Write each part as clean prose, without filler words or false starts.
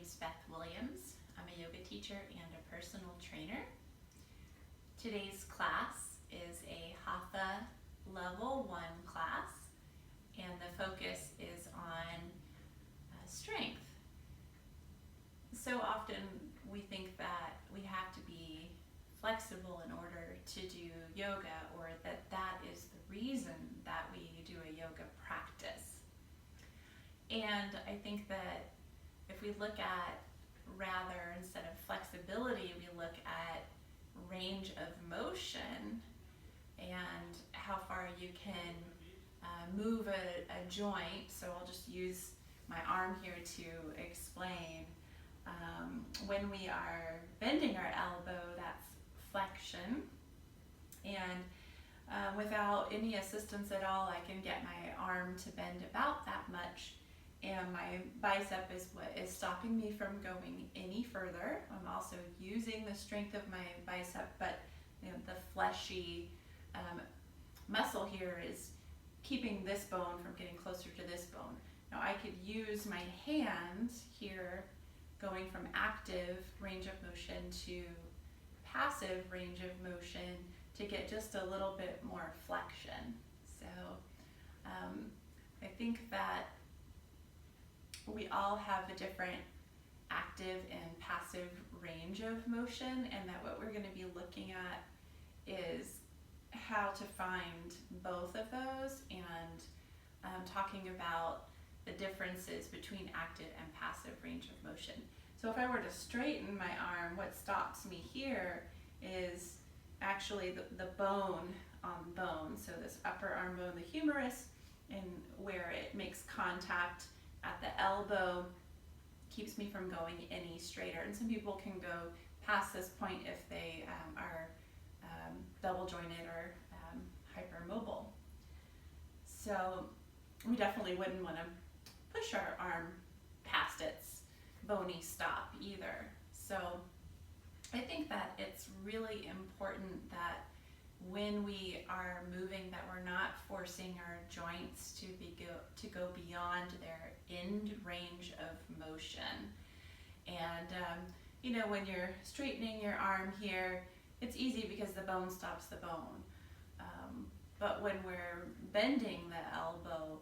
name's Beth Williams. I'm a yoga teacher and a personal trainer. Today's class is a Hatha Level 1 class, and the focus is on strength. So often we think that we have to be flexible in order to do yoga, or that is the reason that we do a yoga practice. And I think that if we look at, rather, instead of flexibility, we look at range of motion and how far you can move a joint. So I'll just use my arm here to explain. When we are bending our elbow, that's flexion. And without any assistance at all, I can get my arm to bend about that much. And my bicep is what is stopping me from going any further. I'm also using the strength of my bicep, but the fleshy muscle here is keeping this bone from getting closer to this bone. Now I could use my hand here, going from active range of motion to passive range of motion to get just a little bit more flexion. So I think that we all have a different active and passive range of motion, and that what we're going to be looking at is how to find both of those, and talking about the differences between active and passive range of motion. So if I were to straighten my arm, what stops me here is actually the bone on bone. So this upper arm bone, the humerus, and where it makes contact at the elbow keeps me from going any straighter. And some people can go past this point if they are double jointed or hypermobile. So we definitely wouldn't want to push our arm past its bony stop either. So I think that it's really important that when we are moving, that we're not forcing our joints to go beyond their end range of motion. And when you're straightening your arm here, it's easy because the bone stops the bone. But when we're bending the elbow,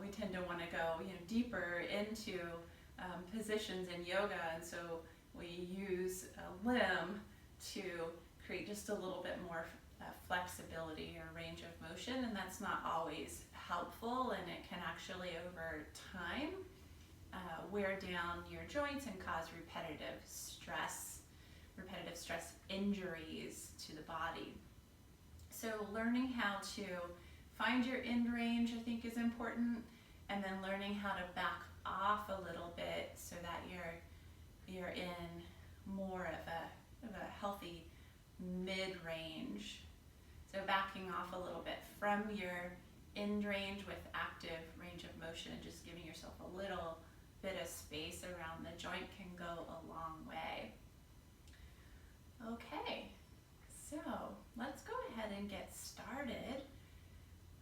we tend to want to go deeper into positions in yoga, and so we use a limb to create just a little bit more flexibility or range of motion, and that's not always helpful, and it can actually over time wear down your joints and cause repetitive stress injuries to the body. So learning how to find your end range, I think, is important, and then learning how to back off a little bit so that you're in more of a healthy mid-range. So backing off a little bit from your end range with active range of motion, and just giving yourself a little bit of space around the joint can go a long way. Okay, so let's go ahead and get started.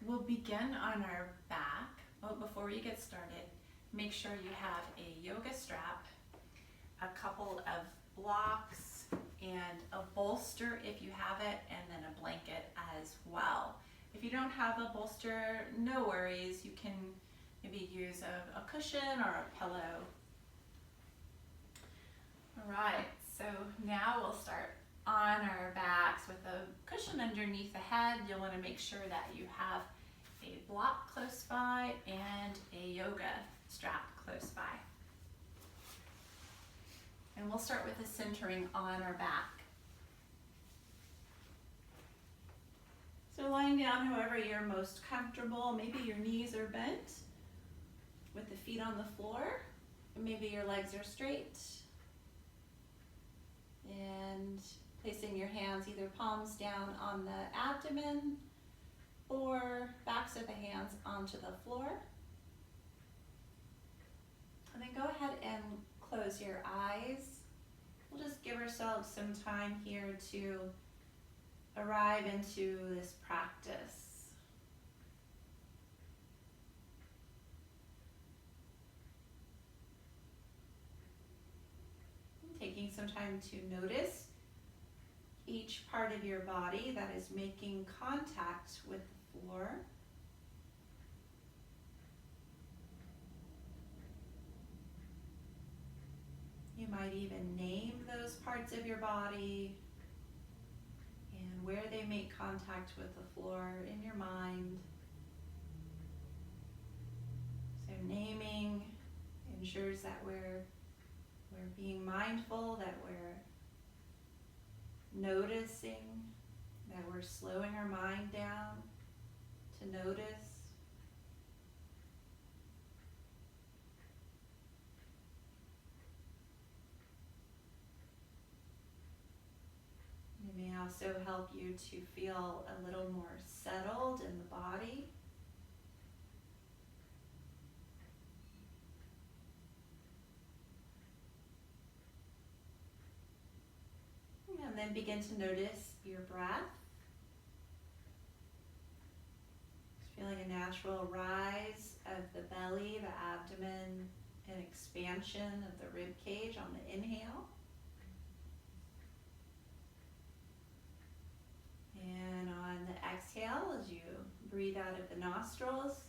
We'll begin on our back. Oh, before we get started, make sure you have a yoga strap, a couple of blocks, and a bolster if you have it, and then a blanket as well. If you don't have a bolster, no worries. You can maybe use a cushion or a pillow. All right, so now we'll start on our backs with a cushion underneath the head. You'll want to make sure that you have a block close by and a yoga strap close by. And we'll start with the centering on our back. So lying down however you're most comfortable. Maybe your knees are bent with the feet on the floor. Maybe your legs are straight. And placing your hands either palms down on the abdomen or backs of the hands onto the floor. And then go ahead and close your eyes. We'll just give ourselves some time here to arrive into this practice. some time to notice each part of your body that is making contact with the floor. You might even name those parts of your body and where they make contact with the floor in your mind. So naming ensures that we're being mindful, that we're noticing, that we're slowing our mind down to notice. It may also help you to feel a little more settled in the body. And then begin to notice your breath. Just feeling a natural rise of the belly, the abdomen, and expansion of the rib cage on the inhale. And on the exhale, as you breathe out of the nostrils,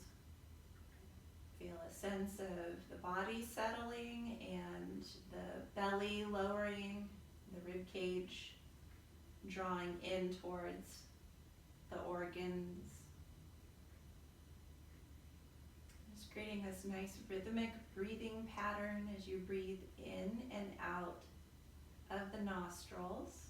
feel a sense of the body settling and the belly lowering, the rib cage drawing in towards the organs. Just creating this nice rhythmic breathing pattern as you breathe in and out of the nostrils.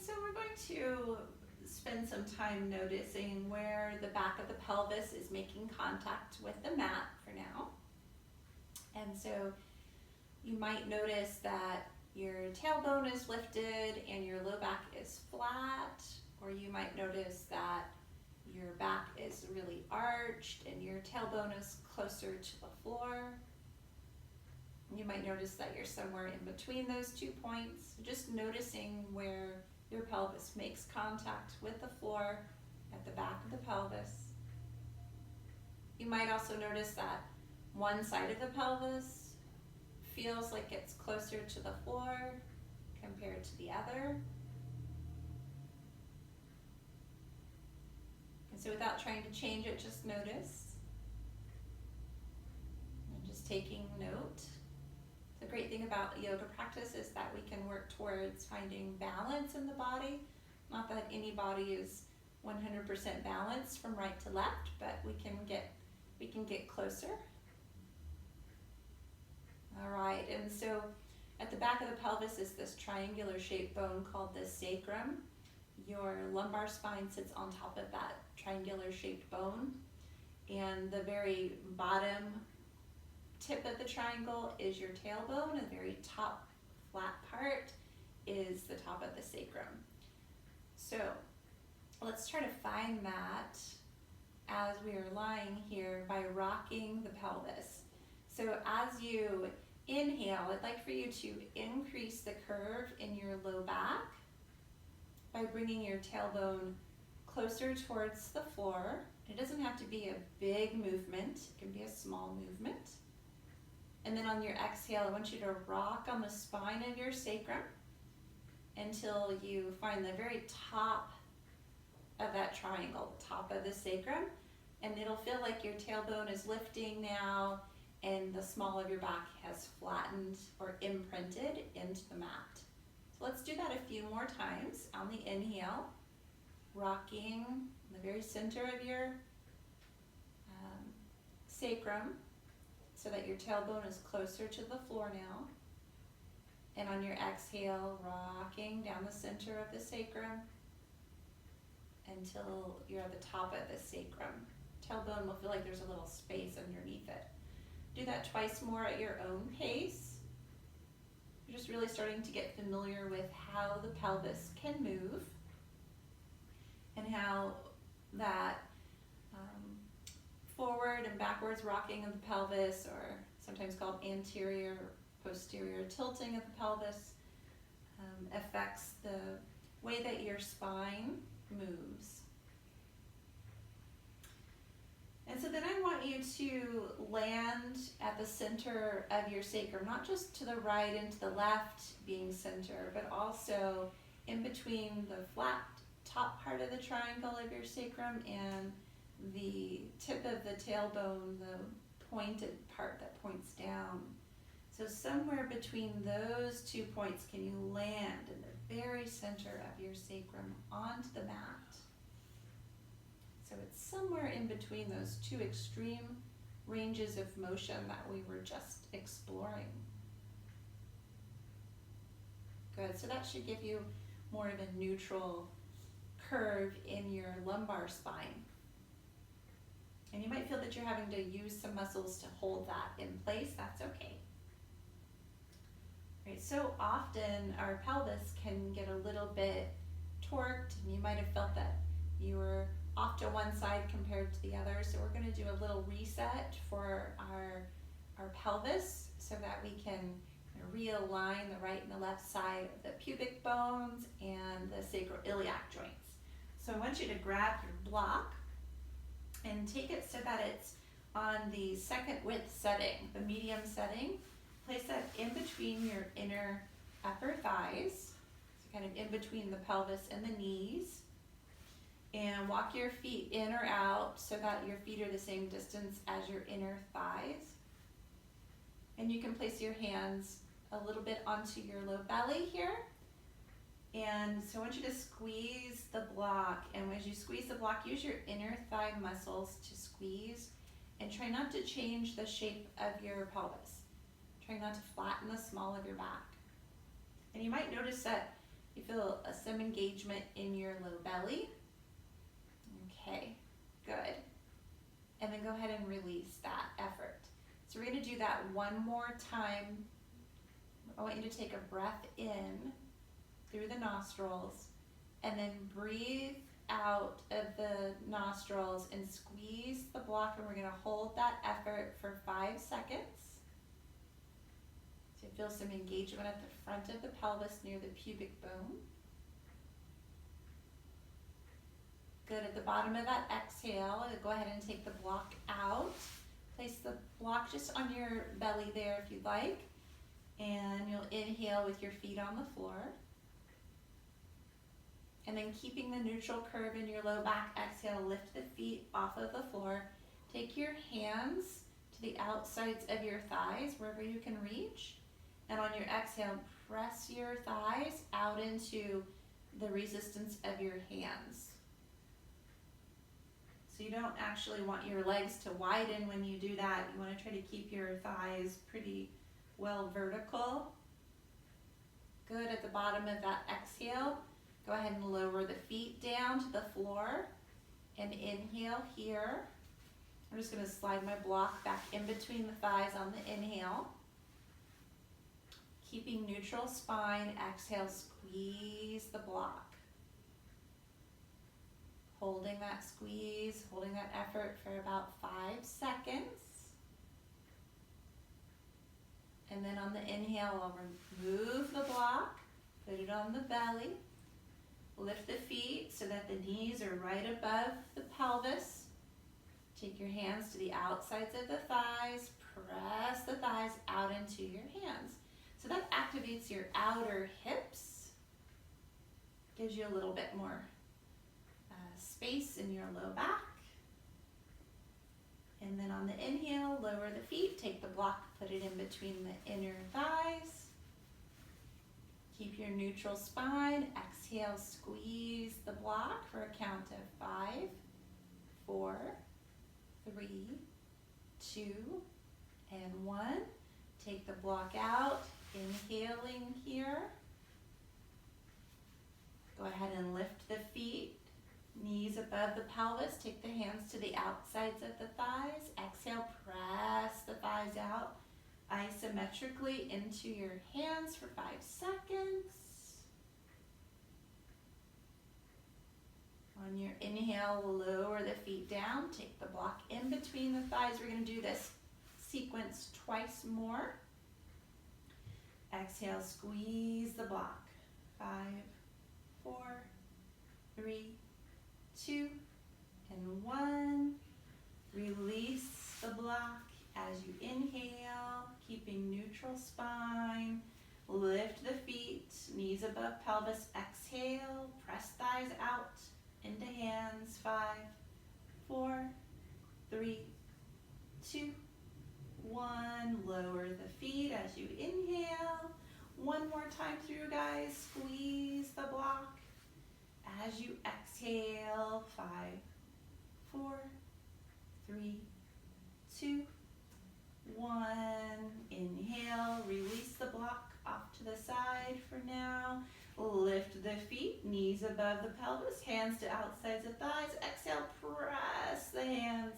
So we're going to spend some time noticing where the back of the pelvis is making contact with the mat for now. And so you might notice that your tailbone is lifted and your low back is flat, or you might notice that your back is really arched and your tailbone is closer to the floor. You might notice that you're somewhere in between those 2 points, just noticing where your pelvis makes contact with the floor at the back of the pelvis. You might also notice that one side of the pelvis feels like it's closer to the floor compared to the other. And so without trying to change it, just notice. And just taking note. The great thing about yoga practice is that we can work towards finding balance in the body. Not that any body is 100% balanced from right to left, but we can get closer. All right, and so at the back of the pelvis is this triangular shaped bone called the sacrum. Your lumbar spine sits on top of that triangular shaped bone, and the very bottom tip of the triangle is your tailbone, and the very top flat part is the top of the sacrum. So let's try to find that as we are lying here by rocking the pelvis. So as you inhale, I'd like for you to increase the curve in your low back by bringing your tailbone closer towards the floor. It doesn't have to be a big movement, it can be a small movement. And then on your exhale, I want you to rock on the spine of your sacrum until you find the very top of that triangle, top of the sacrum. And it'll feel like your tailbone is lifting now and the small of your back has flattened or imprinted into the mat. So let's do that a few more times. On the inhale, rocking in the very center of your sacrum, so that your tailbone is closer to the floor now. And on your exhale, rocking down the center of the sacrum until you're at the top of the sacrum. Tailbone will feel like there's a little space underneath it. Do that twice more at your own pace. You're just really starting to get familiar with how the pelvis can move and how that forward and backwards rocking of the pelvis, or sometimes called anterior, posterior tilting of the pelvis, affects the way that your spine moves. And so then I want you to land at the center of your sacrum, not just to the right and to the left being center, but also in between the flat top part of the triangle of your sacrum and the tip of the tailbone, the pointed part that points down. So somewhere between those 2 points, can you land in the very center of your sacrum onto the mat? So it's somewhere in between those 2 extreme ranges of motion that we were just exploring. Good, so that should give you more of a neutral curve in your lumbar spine. And you might feel that you're having to use some muscles to hold that in place. That's okay. Right, so often our pelvis can get a little bit torqued, and you might have felt that you were off to one side compared to the other. So we're going to do a little reset for our pelvis so that we can realign the right and the left side of the pubic bones and the sacroiliac joints. So I want you to grab your block and take it so that it's on the second width setting, the medium setting. Place that in between your inner upper thighs, so kind of in between the pelvis and the knees. And walk your feet in or out so that your feet are the same distance as your inner thighs. And you can place your hands a little bit onto your low belly here. And so I want you to squeeze the block. And as you squeeze the block, use your inner thigh muscles to squeeze. And try not to change the shape of your pelvis. Try not to flatten the small of your back. And you might notice that you feel some engagement in your low belly. Okay, good. And then go ahead and release that effort. So we're going to do that one more time. I want you to take a breath in through the nostrils and then breathe out of the nostrils and squeeze the block, and we're going to hold that effort for 5 seconds. So you feel some engagement at the front of the pelvis near the pubic bone. Good. At the bottom of that exhale, go ahead and take the block out. Place the block just on your belly there if you'd like. And you'll inhale with your feet on the floor. And then keeping the neutral curve in your low back, exhale, lift the feet off of the floor. Take your hands to the outsides of your thighs, wherever you can reach. And on your exhale, press your thighs out into the resistance of your hands. So you don't actually want your legs to widen when you do that. You want to try to keep your thighs pretty well vertical. Good. At the bottom of that exhale, go ahead and lower the feet down to the floor and inhale here. I'm just going to slide my block back in between the thighs on the inhale. Keeping neutral spine, exhale, squeeze the block. Holding that squeeze, holding that effort for about 5 seconds. And then on the inhale, I'll remove the block, put it on the belly. Lift the feet so that the knees are right above the pelvis. Take your hands to the outsides of the thighs. Press the thighs out into your hands. So that activates your outer hips. Gives you a little bit more space in your low back. And then on the inhale, lower the feet. Take the block, put it in between the inner thighs. Keep your neutral spine. Exhale, squeeze the block for a count of 5, 4, 3, 2, and 1. Take the block out, inhaling here. Go ahead and lift the feet, knees above the pelvis. Take the hands to the outsides of the thighs. Exhale, press the thighs out isometrically into your hands for 5 seconds. On your inhale, lower the feet down. Take the block in between the thighs. We're going to do this sequence twice more. Exhale, squeeze the block. 5, 4, 3, 2, and 1. Release the block as you inhale, keeping neutral spine. Lift the feet, knees above pelvis. Exhale, press thighs out into hands. 5, 4, 3, 2, 1. Lower the feet as you inhale. One more time through, guys. Squeeze the block as you exhale. 5, 4, 3, 2, 1. Inhale, release the block off to the side for now. Lift the feet, knees above the pelvis, hands to outsides of thighs. Exhale, press the hands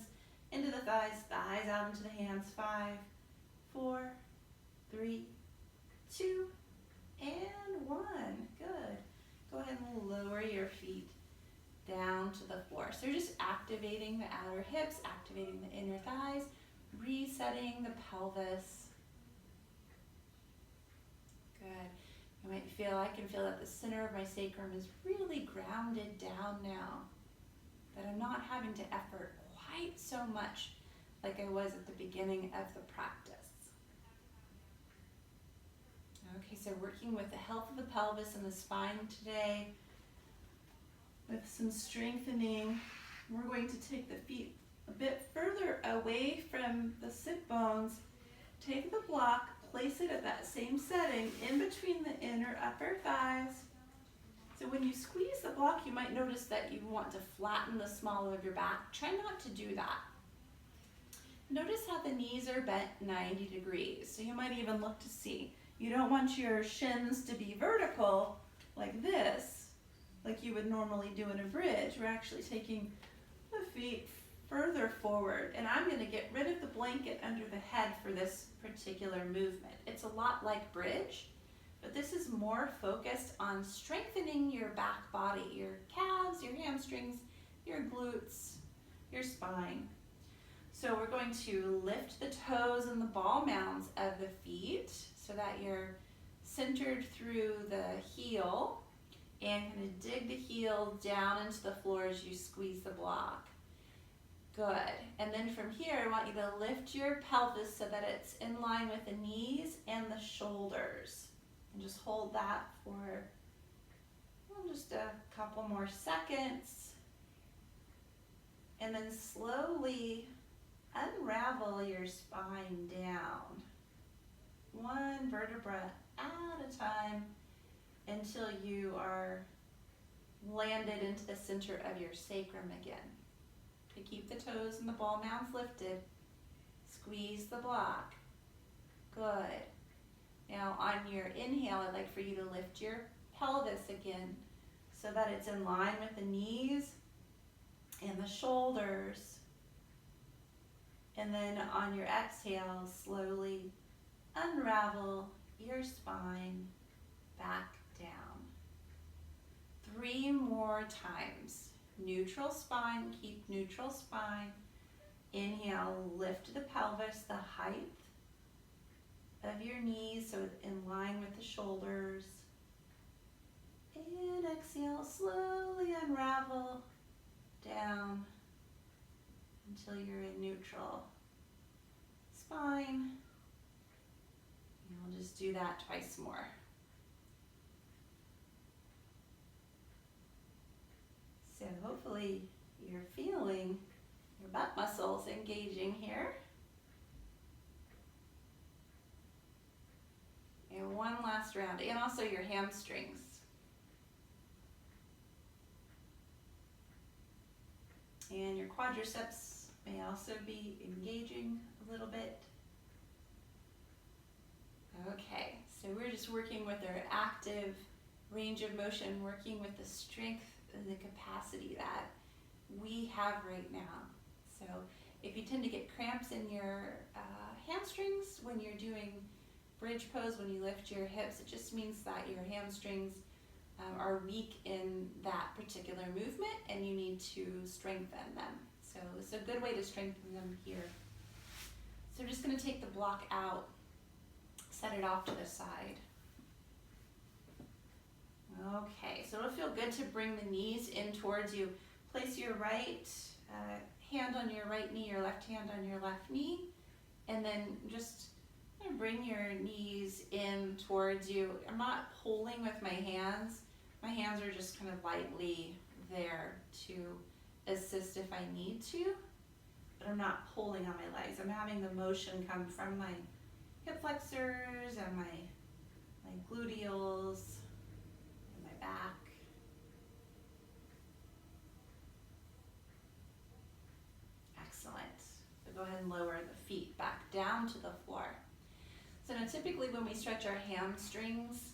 into the thighs, thighs out into the hands. 5, 4, 3, 2, and 1. Good. Go ahead and lower your feet down to the floor. So you're just activating the outer hips, activating the inner thighs, resetting the pelvis. Good. I can feel that the center of my sacrum is really grounded down now. That I'm not having to effort quite so much like I was at the beginning of the practice. Okay, so working with the health of the pelvis and the spine today with some strengthening. We're going to take the feet a bit further away from the sit bones. Take the block, place it at that same setting in between the inner upper thighs. So when you squeeze the block, you might notice that you want to flatten the small of your back. Try not to do that. Notice how the knees are bent 90 degrees. So you might even look to see. You don't want your shins to be vertical like this, like you would normally do in a bridge. We're actually taking the feet further forward. And I'm going to get rid of the blanket under the head for this particular movement. It's a lot like bridge, but this is more focused on strengthening your back body, your calves, your hamstrings, your glutes, your spine. So we're going to lift the toes and the ball mounds of the feet so that you're centered through the heel, and going to dig the heel down into the floor as you squeeze the block. Good. And then from here, I want you to lift your pelvis so that it's in line with the knees and the shoulders. And just hold that for just a couple more seconds. And then slowly unravel your spine down, one vertebra at a time, until you are landed into the center of your sacrum again. To keep the toes and the ball mounds lifted, squeeze the block. Good. Now on your inhale, I'd like for you to lift your pelvis again so that it's in line with the knees and the shoulders. And then on your exhale, slowly unravel your spine back down. 3 more times. Neutral spine, keep neutral spine. Inhale, lift the pelvis, the height of your knees so it's in line with the shoulders. And exhale, slowly unravel down until you're in neutral spine. And we'll just do that twice more. So hopefully you're feeling your butt muscles engaging here. And one last round, and also your hamstrings. And your quadriceps may also be engaging a little bit. Okay, so we're just working with our active range of motion, working with the strength and the capacity that we have right now. So if you tend to get cramps in your hamstrings when you're doing bridge pose, when you lift your hips, it just means that your hamstrings are weak in that particular movement and you need to strengthen them. So it's a good way to strengthen them here. So we're just going to take the block out, set it off to the side. Okay, so it'll feel good to bring the knees in towards you. Place your right hand on your right knee, your left hand on your left knee, and then just bring your knees in towards you. I'm not pulling with my hands. My hands are just kind of lightly there to assist if I need to, but I'm not pulling on my legs. I'm having the motion come from my hip flexors and my gluteals and my back. Excellent. So go ahead and lower the feet back down to the floor. So now typically when we stretch our hamstrings,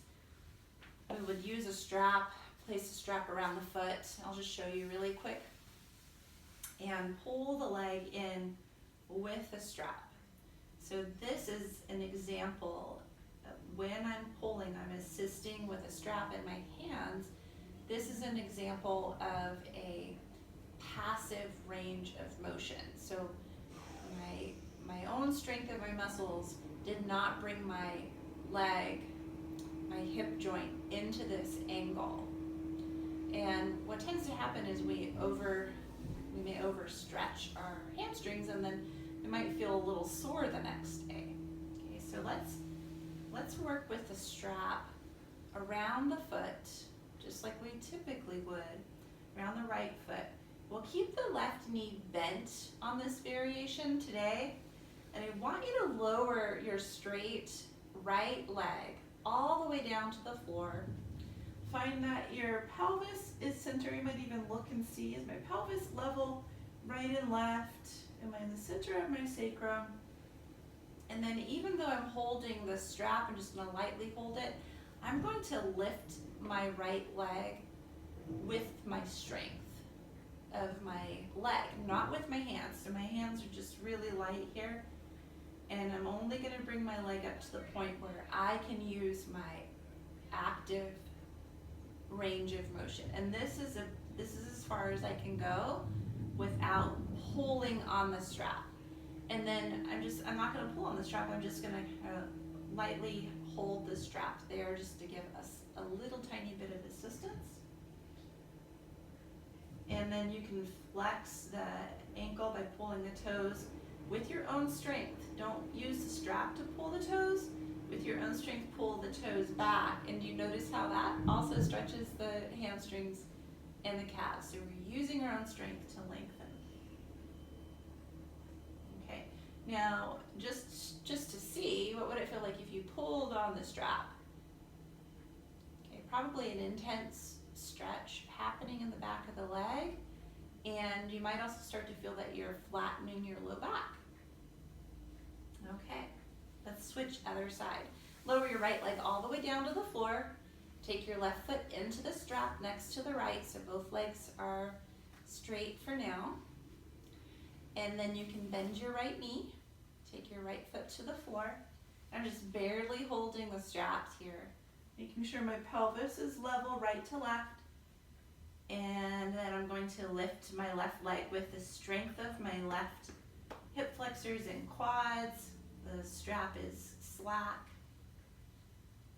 we would use a strap, place a strap around the foot. I'll just show you really quick. And pull the leg in with the strap. So this is an example of when I'm pulling, I'm assisting with a strap in my hands. This is an example of a passive range of motion. So my own strength of my muscles did not bring my leg, my hip joint into this angle. And what tends to happen is we may overstretch our hamstrings and then it might feel a little sore the next day. Okay, so let's work with the strap around the foot, just like we typically would, around the right foot. We'll keep the left knee bent on this variation today, and I want you to lower your straight right leg all the way down to the floor. Find that your pelvis is center. You might even look and see, is my pelvis level right and left? Am I in the center of my sacrum? And then even though I'm holding the strap, I'm just going to lightly hold it, I'm going to lift my right leg with my strength of my leg, not with my hands. So my hands are just really light here. And I'm only going to bring my leg up to the point where I can use my active range of motion. And this is as far as I can go without pulling on the strap. And then I'm not going to pull on the strap. I'm just going to lightly hold the strap there just to give us a little tiny bit of assistance. And then you can flex the ankle by pulling the toes with your own strength. Don't use the strap to pull the toes. With your own strength, pull the toes back. And you notice how that also stretches the hamstrings and the calves. So we're using our own strength to lengthen. Okay, now just to see, what would it feel like if you pulled on the strap? Okay, probably an intense stretch happening in the back of the leg. And you might also start to feel that you're flattening your low back. Okay, let's switch other side. Lower your right leg all the way down to the floor. Take your left foot into the strap next to the right, so both legs are straight for now. And then you can bend your right knee. Take your right foot to the floor. I'm just barely holding the straps here, making sure my pelvis is level right to left. And then I'm going to lift my left leg with the strength of my left hip flexors and quads. The strap is slack.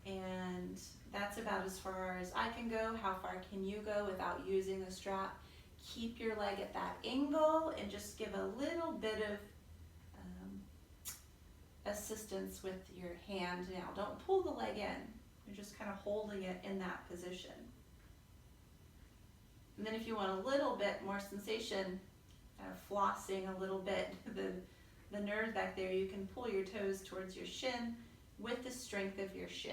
And that's about as far as I can go. How far can you go without using the strap? Keep your leg at that angle and just give a little bit of assistance with your hand now. Don't pull the leg in. You're just kind of holding it in that position. And then if you want a little bit more sensation, flossing a little bit the nerve back there, you can pull your toes towards your shin with the strength of your shin,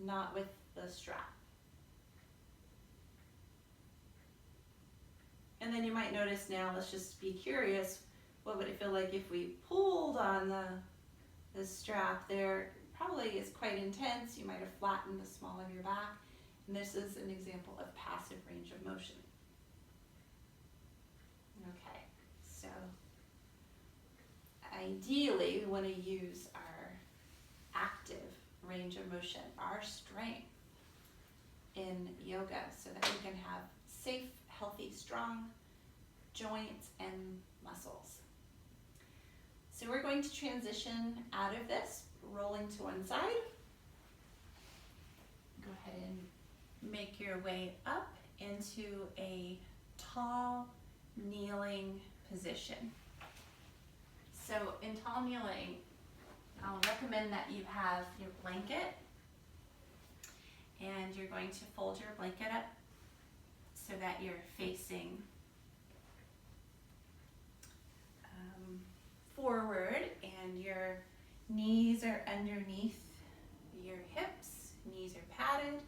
not with the strap. And then you might notice now, let's just be curious, what would it feel like if we pulled on the strap there? Probably is quite intense. You might have flattened the small of your back. And this is an example of passive range of motion. Okay, so ideally we want to use our active range of motion, our strength, in yoga so that we can have safe, healthy, strong joints and muscles. So we're going to transition out of this, rolling to one side. Go ahead and Make your way up into a tall, kneeling position. So in tall kneeling, I'll recommend that you have your blanket, and you're going to fold your blanket up so that you're facing forward, and your knees are underneath your hips, knees are padded,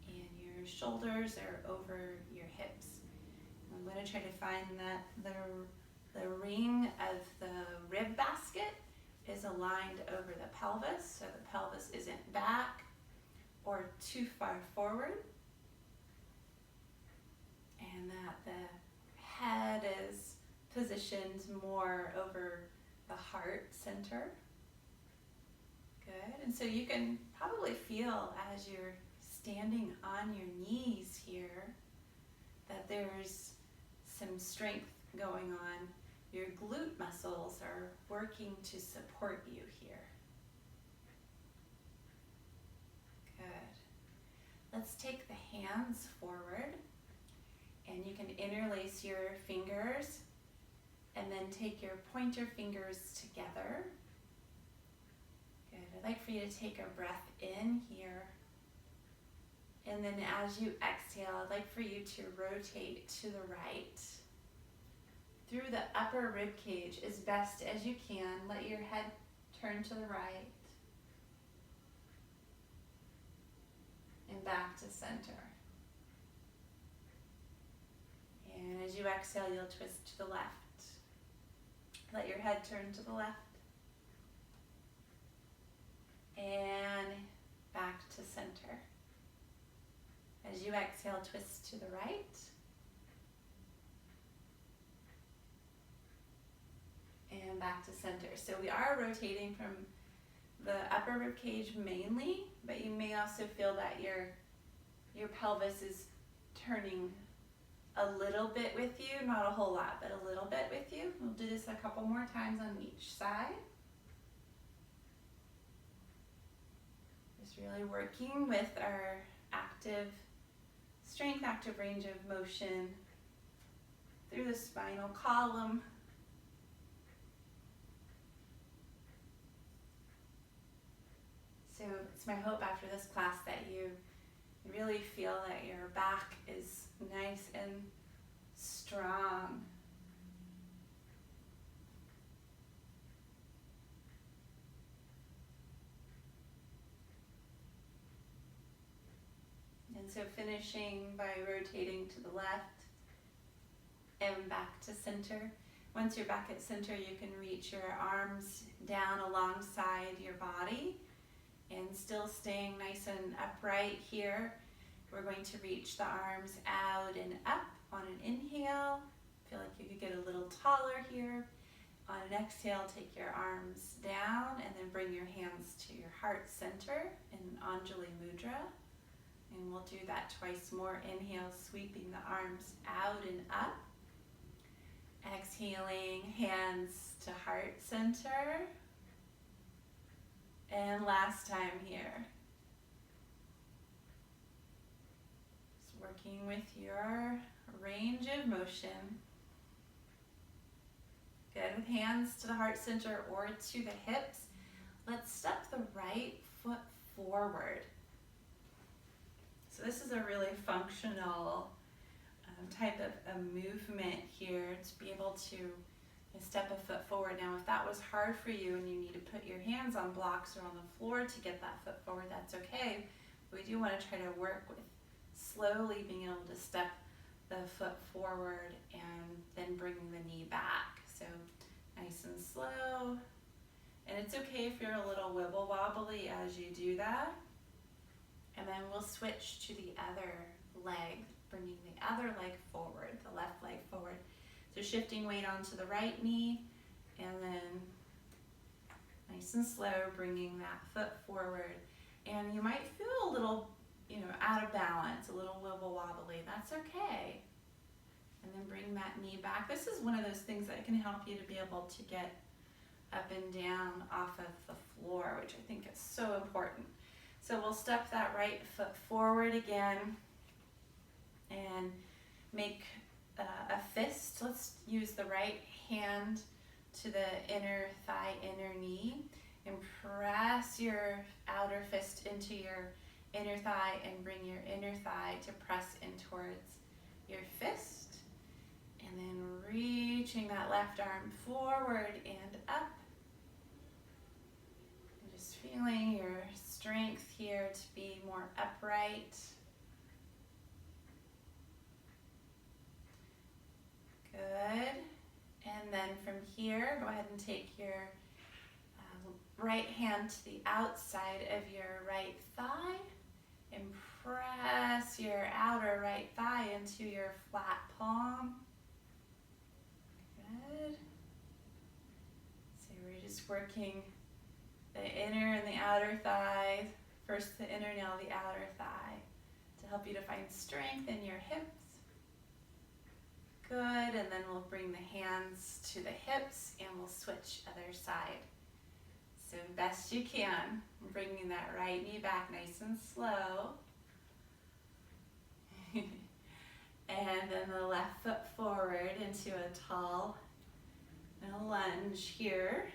and your shoulders are over your hips. I'm going to try to find that the ring of the rib basket is aligned over the pelvis, so the pelvis isn't back or too far forward, and that the head is positioned more over the heart center. Good. And so you can probably feel as you're standing on your knees here that there's some strength going on. Your glute muscles are working to support you here. Good. Let's take the hands forward, and you can interlace your fingers and then take your pointer fingers together. Good. I'd like for you to take a breath in here. And then as you exhale, I'd like for you to rotate to the right. Through the upper rib cage as best as you can. Let your head turn to the right. And back to center. And as you exhale, you'll twist to the left. Let your head turn to the left. And back to center. As you exhale, twist to the right. And back to center. So we are rotating from the upper rib cage mainly, but you may also feel that your pelvis is turning a little bit with you, not a whole lot, but a little bit with you. We'll do this a couple more times on each side. Just really working with our active range of motion through the spinal column. So it's my hope after this class that you really feel that your back is nice and strong. And so finishing by rotating to the left and back to center. Once you're back at center, you can reach your arms down alongside your body and still staying nice and upright here. We're going to reach the arms out and up on an inhale. Feel like you could get a little taller here. On an exhale, take your arms down and then bring your hands to your heart center in Anjali Mudra. And we'll do that twice more. Inhale, sweeping the arms out and up. Exhaling, hands to heart center. And last time here. Just working with your range of motion. Good. With hands to the heart center or to the hips. Let's step the right foot forward. So this is a really functional type of a movement here to be able to step a foot forward. Now, if that was hard for you and you need to put your hands on blocks or on the floor to get that foot forward, that's okay. We do want to try to work with slowly being able to step the foot forward and then bringing the knee back. So nice and slow. And it's okay if you're a little wibble wobbly as you do that. And then we'll switch to the other leg, bringing the other leg forward, the left leg forward. So shifting weight onto the right knee, and then nice and slow, bringing that foot forward. And you might feel a little, out out of balance, a little wibble wobbly, that's okay. And then bring that knee back. This is one of those things that can help you to be able to get up and down off of the floor, which I think is so important. So we'll step that right foot forward again and make a fist. Let's use the right hand to the inner thigh, inner knee, and press your outer fist into your inner thigh and bring your inner thigh to press in towards your fist. And then reaching that left arm forward and up. And just feeling your strength here to be more upright. Good. And then from here, go ahead and take your right hand to the outside of your right thigh and press your outer right thigh into your flat palm. Good. So we're just working the inner and the outer thigh. First the inner, now the outer thigh, to help you to find strength in your hips. Good, and then we'll bring the hands to the hips and we'll switch other side. So best you can, bringing that right knee back nice and slow. And then the left foot forward into a tall lunge here.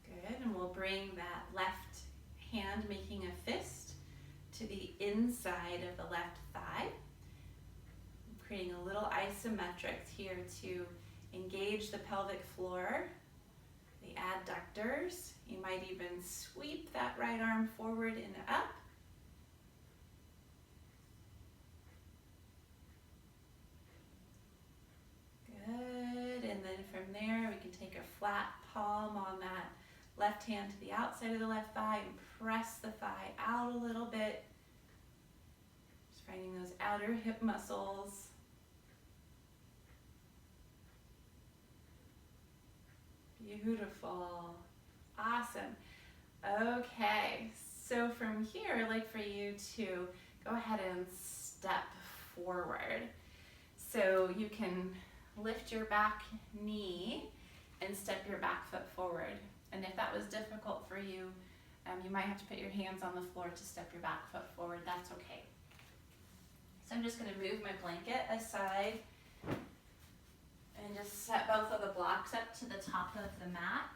Good, and we'll bring that left hand, making a fist, to the inside of the left thigh. Creating a little isometrics here to engage the pelvic floor, the adductors. You might even sweep that right arm forward and up. Good, and then from there we can take a flat palm on that left hand to the outside of the left thigh and press the thigh out a little bit. Just finding those outer hip muscles. Beautiful. Awesome. Okay, so from here, I'd like for you to go ahead and step forward. So you can lift your back knee and step your back foot forward. And if that was difficult for you, you might have to put your hands on the floor to step your back foot forward. That's okay. So I'm just going to move my blanket aside and just set both of the blocks up to the top of the mat.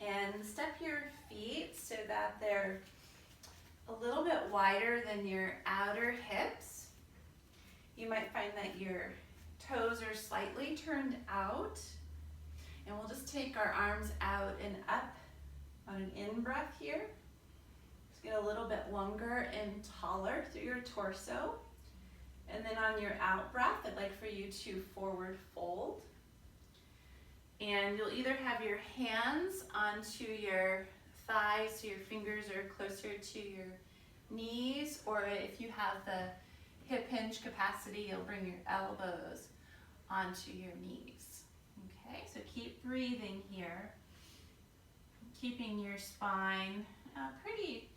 And step your feet so that they're a little bit wider than your outer hips. You might find that your toes are slightly turned out. And we'll just take our arms out and up on an in-breath here. Just get a little bit longer and taller through your torso. And then on your out breath, I'd like for you to forward fold. And you'll either have your hands onto your thighs so your fingers are closer to your knees, or if you have the hip hinge capacity, you'll bring your elbows onto your knees. Okay, so keep breathing here, keeping your spine pretty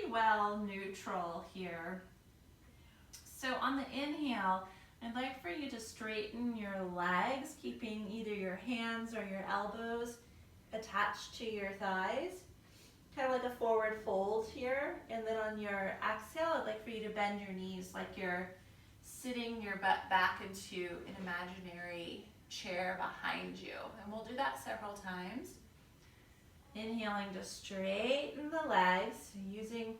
well neutral here. So on the inhale, I'd like for you to straighten your legs, keeping either your hands or your elbows attached to your thighs, kind of like a forward fold here. And then on your exhale, I'd like for you to bend your knees like you're sitting your butt back into an imaginary chair behind you. And we'll do that several times. Inhaling to straighten the legs, using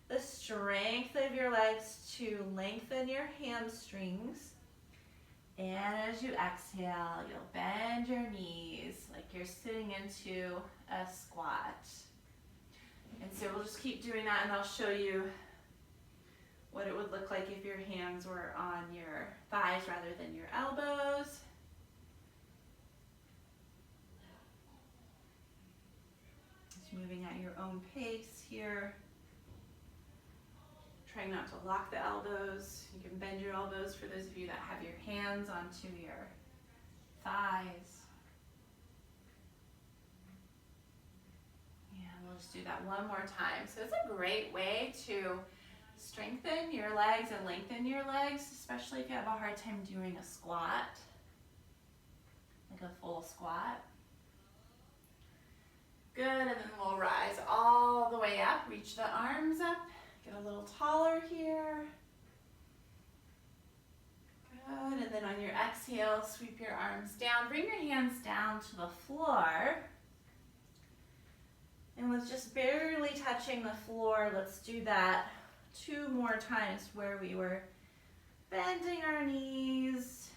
the strength of your legs to lengthen your hamstrings. And as you exhale, you'll bend your knees like you're sitting into a squat. And so we'll just keep doing that, and I'll show you what it would look like if your hands were on your thighs rather than your elbows. Just moving at your own pace here. Trying not to lock the elbows. You can bend your elbows for those of you that have your hands onto your thighs. And we'll just do that one more time. So it's a great way to strengthen your legs and lengthen your legs, especially if you have a hard time doing a squat, like a full squat. Good, and then we'll rise all the way up, reach the arms up, get a little taller here. Good, and then on your exhale, sweep your arms down, bring your hands down to the floor. And with just barely touching the floor, let's do that 2 more times where we were bending our knees,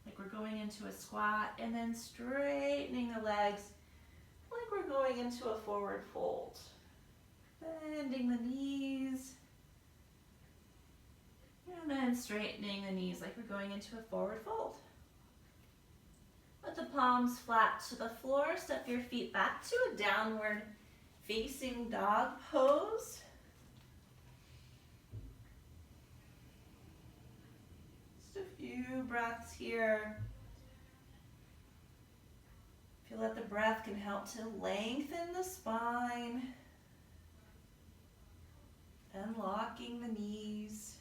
like we're going into a squat, and then straightening the legs like we're going into a forward fold. Bending the knees, and then straightening the knees like we're going into a forward fold. Put the palms flat to the floor, step your feet back to a downward facing dog pose. Just a few breaths here. Feel that the breath can help to lengthen the spine, unlocking the knees.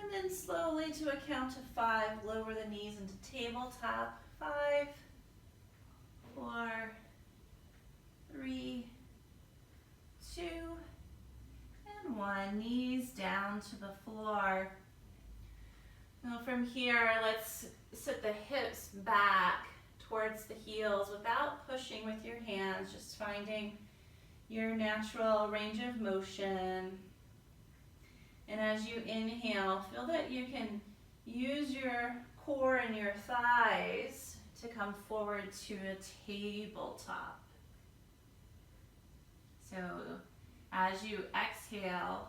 And then slowly to a count of 5, lower the knees into tabletop. 5, 4, 3, 2, and 1. Knees down to the floor. Now from here, let's sit the hips back towards the heels without pushing with your hands, just finding your natural range of motion. And as you inhale, feel that you can use your core and your thighs to come forward to a tabletop. So as you exhale,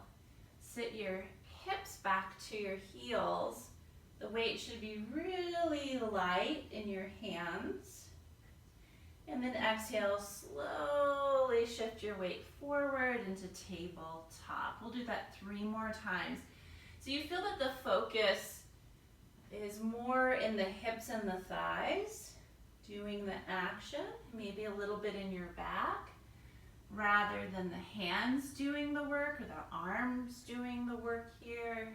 sit your hips back to your heels. The weight should be really light in your hands. And then exhale, slowly shift your weight forward into tabletop. We'll do that 3 more times. So you feel that the focus is more in the hips and the thighs, doing the action, maybe a little bit in your back, rather than the hands doing the work or the arms doing the work here.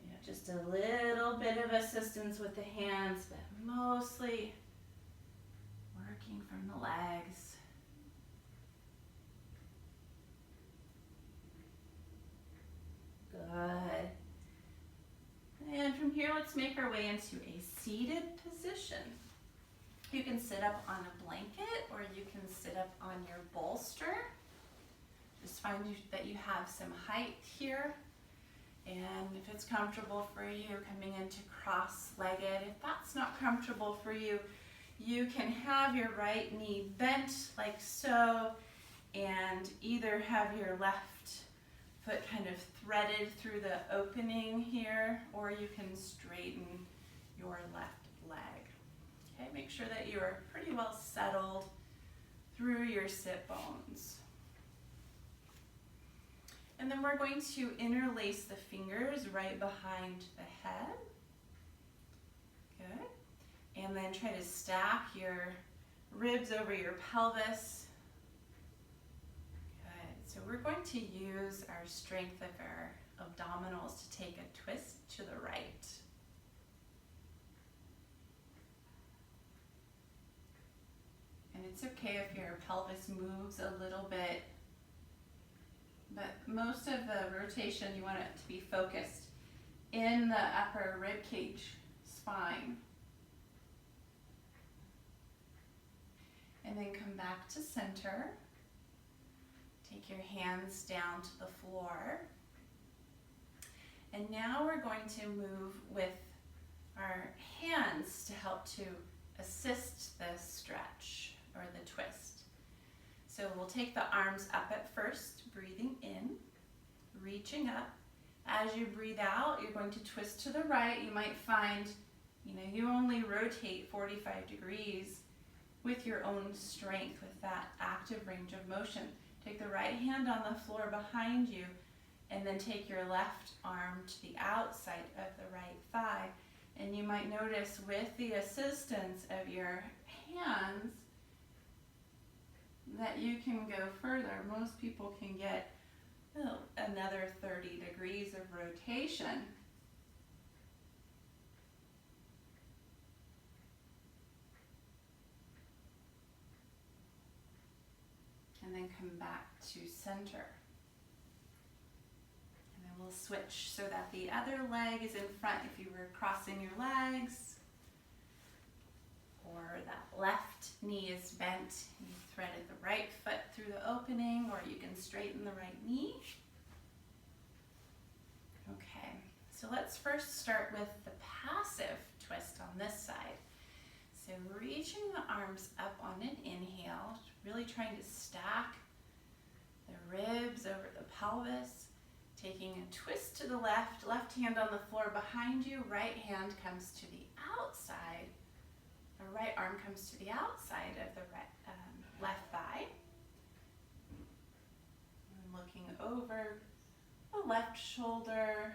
Yeah, just a little bit of assistance with the hands, but mostly working from the legs. Good. And from here, let's make our way into a seated position. You can sit up on a blanket or you can sit up on your bolster. Just find that you have some height here. And if it's comfortable for you, coming into cross-legged. If that's not comfortable for you, you can have your right knee bent like so, and either have your left foot kind of threaded through the opening here, or you can straighten your left leg. Okay, make sure that you are pretty well settled through your sit bones. And then we're going to interlace the fingers right behind the head. Good. And then try to stack your ribs over your pelvis. Good. So we're going to use our strength of our abdominals to take a twist to the right. And it's okay if your pelvis moves a little bit, but most of the rotation, you want it to be focused in the upper rib cage spine. And then come back to center. Take your hands down to the floor. And now we're going to move with our hands to help to assist the stretch or the twist. So we'll take the arms up at first, breathing in, reaching up. As you breathe out, you're going to twist to the right. You might find, you only rotate 45 degrees with your own strength, with that active range of motion. Take the right hand on the floor behind you. And then take your left arm to the outside of the right thigh. And you might notice with the assistance of your hands that you can go further. Most people can get another 30 degrees of rotation. And then come back to center. And then we'll switch so that the other leg is in front if you were crossing your legs. Or that left knee is bent. You threaded the right foot through the opening, or you can straighten the right knee. Okay, so let's first start with the passive twist on this side. So reaching the arms up on an inhale, really trying to stack the ribs over the pelvis, taking a twist to the left hand on the floor behind you, right hand comes to the outside, or right arm comes to the outside of the left thigh. And looking over the left shoulder.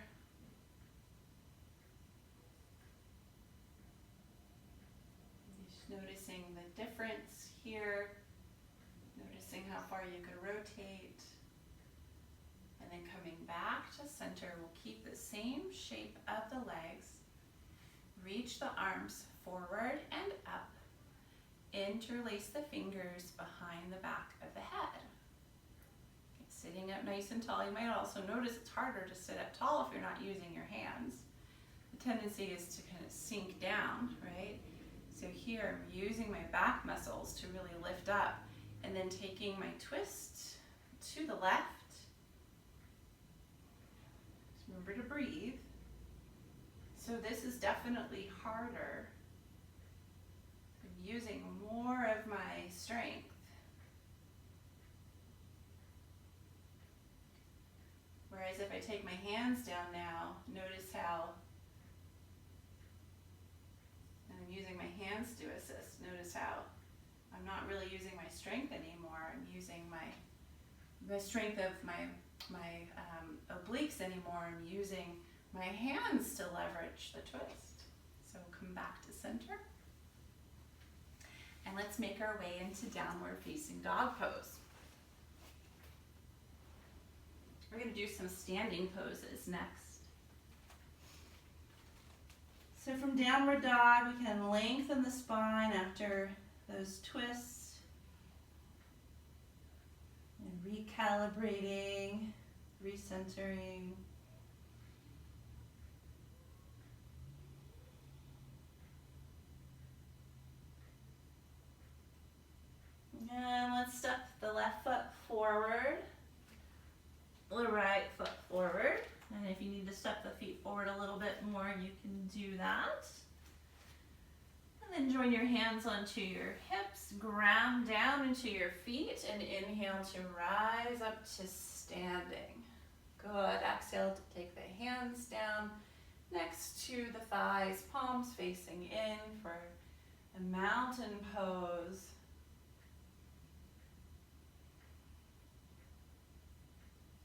Noticing the difference here, noticing how far you could rotate, and then coming back to center. We'll keep the same shape of the legs, reach the arms forward and up, interlace the fingers behind the back of the head. Okay, sitting up nice and tall. You might also notice it's harder to sit up tall if you're not using your hands. The tendency is to kind of sink down, right? So here, I'm using my back muscles to really lift up, and then taking my twist to the left. Just remember to breathe. So this is definitely harder. I'm using more of my strength. Whereas if I take my hands down now, notice how I'm using my hands to assist. Notice how I'm not really using my strength anymore. I'm using my strength of my obliques anymore. I'm using my hands to leverage the twist. So come back to center. And let's make our way into downward facing dog pose. We're going to do some standing poses next. So from downward dog, we can lengthen the spine after those twists. And recalibrating, recentering. And let's step the left foot forward, the right foot forward. And if you need to step the feet forward a little bit more, you can do that. And then join your hands onto your hips, ground down into your feet, and inhale to rise up to standing. Good. Exhale to take the hands down next to the thighs, palms facing in for a mountain pose.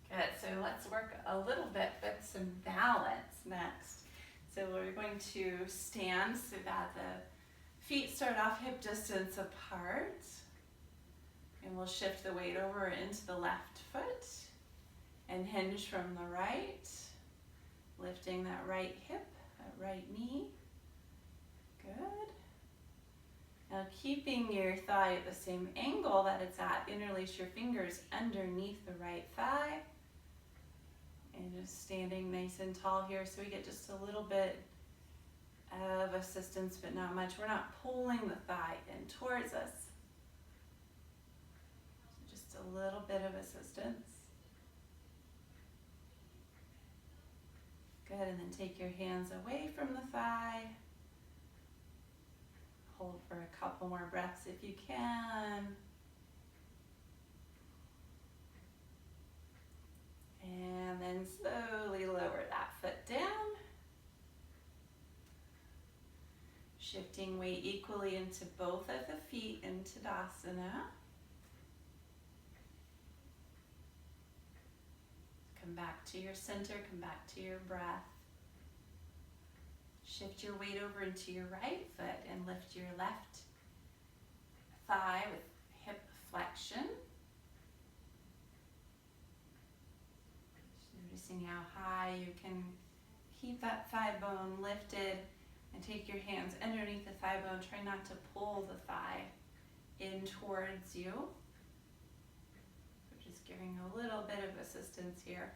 Good, so let's work a little bit with some balance next. So we're going to stand so that the feet start off hip distance apart. And we'll shift the weight over into the left foot and hinge from the right, lifting that right hip, that right knee. Good. Now keeping your thigh at the same angle that it's at, interlace your fingers underneath the right thigh. And just standing nice and tall here so we get just a little bit of assistance, but not much. We're not pulling the thigh in towards us. So just a little bit of assistance. Good, and then take your hands away from the thigh. Hold for a couple more breaths if you can. And then slowly lower that foot down. Shifting weight equally into both of the feet in Tadasana. come back to your center, come back to your breath. Shift your weight over into your right foot and lift your left thigh with hip flexion. Just noticing how high you can keep that thigh bone lifted and take your hands underneath the thigh bone. Try not to pull the thigh in towards you. So just giving a little bit of assistance here.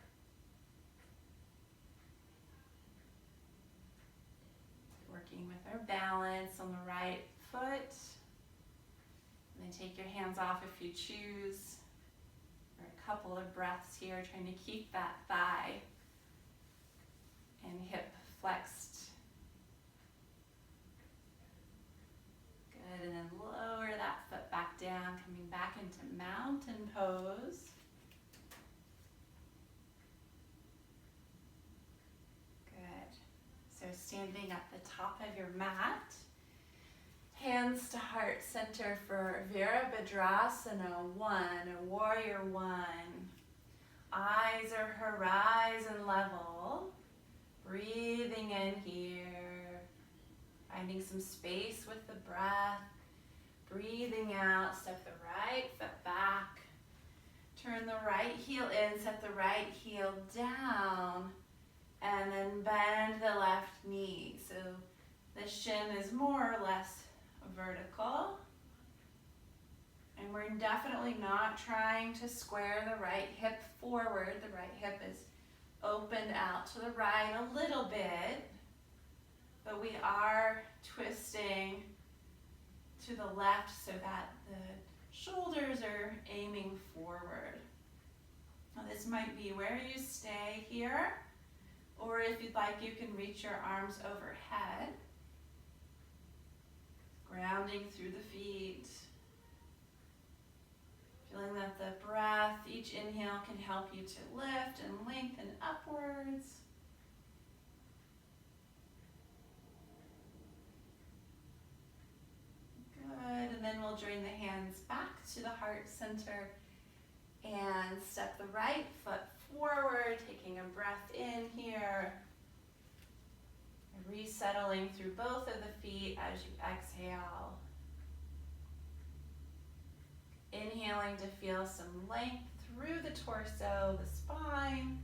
Working with our balance on the right foot. And then take your hands off if you choose. For a couple of breaths here, trying to keep that thigh and hip flexed. Good, and then lower that foot back down, coming back into mountain pose. Good. So standing at the top of your mat, hands to heart center for Virabhadrasana 1, a warrior 1. Eyes are horizon level. Breathing in here, finding some space with the breath. Breathing out, step the right foot back. Turn the right heel in, set the right heel down. And then bend the left knee. So the shin is more or less vertical. And we're definitely not trying to square the right hip forward. The right hip is opened out to the right a little bit, but we are twisting to the left so that the shoulders are aiming forward. Now this might be where you stay here, or if you'd like, you can reach your arms overhead, grounding through the feet. Feeling that the breath, each inhale can help you to lift and lengthen upwards. Good, and then we'll drain the hands back to the heart center and step the right foot forward, taking a breath in here. Resettling through both of the feet as you exhale. Inhaling to feel some length through the torso, the spine.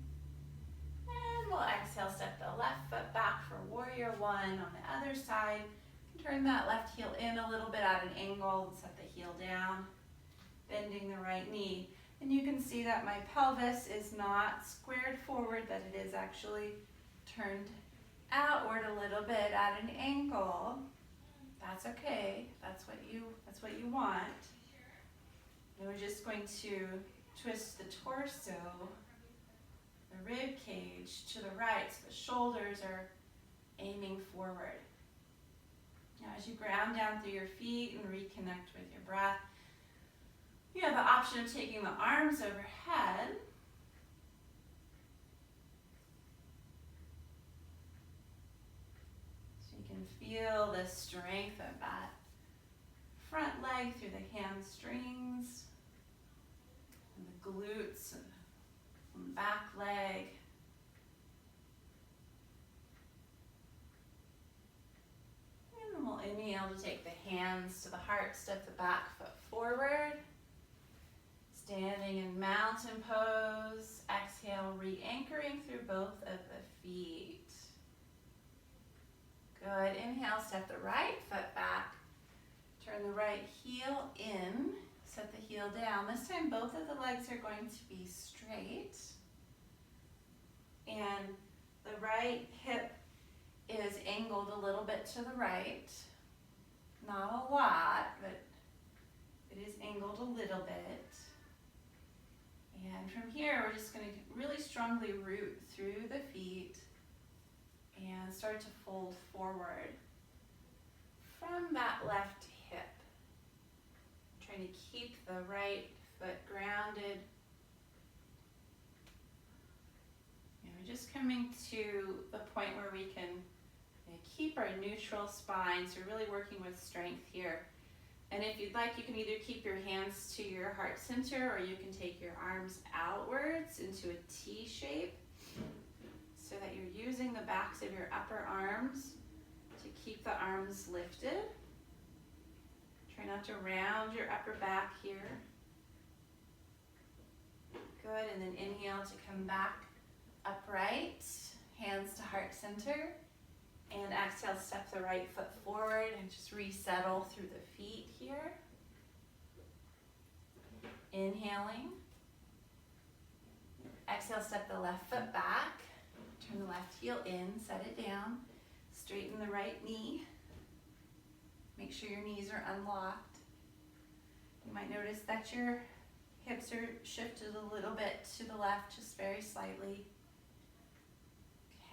And we'll exhale, step the left foot back for warrior 1 on the other side. Turn that left heel in a little bit at an angle and set the heel down. Bending the right knee. And you can see that my pelvis is not squared forward, that it is actually turned outward a little bit at an angle. That's okay. That's what you want. And we're just going to twist the torso, the rib cage to the right, so the shoulders are aiming forward. Now as you ground down through your feet and reconnect with your breath, you have the option of taking the arms overhead. So you can feel the strength of that front leg through the hamstrings, and the glutes, and back leg. And then we'll inhale to take the hands to the heart, step the back foot forward. Standing in mountain pose. Exhale, re-anchoring through both of the feet. Good. Inhale, step the right foot back. Turn the right heel in, set the heel down. This time both of the legs are going to be straight. And the right hip is angled a little bit to the right. Not a lot, but it is angled a little bit. And from here, we're just going to really strongly root through the feet and start to fold forward from that left hip. Trying to keep the right foot grounded. And we're just coming to the point where we can keep our neutral spine. So we're really working with strength here. And if you'd like, you can either keep your hands to your heart center, or you can take your arms outwards into a T shape so that you're using the backs of your upper arms to keep the arms lifted. Try not to round your upper back here. Good, and then inhale to come back upright, hands to heart center. And exhale, step the right foot forward and just resettle through the feet here. Inhaling. Exhale, step the left foot back. Turn the left heel in, set it down. Straighten the right knee. Make sure your knees are unlocked. You might notice that your hips are shifted a little bit to the left, just very slightly.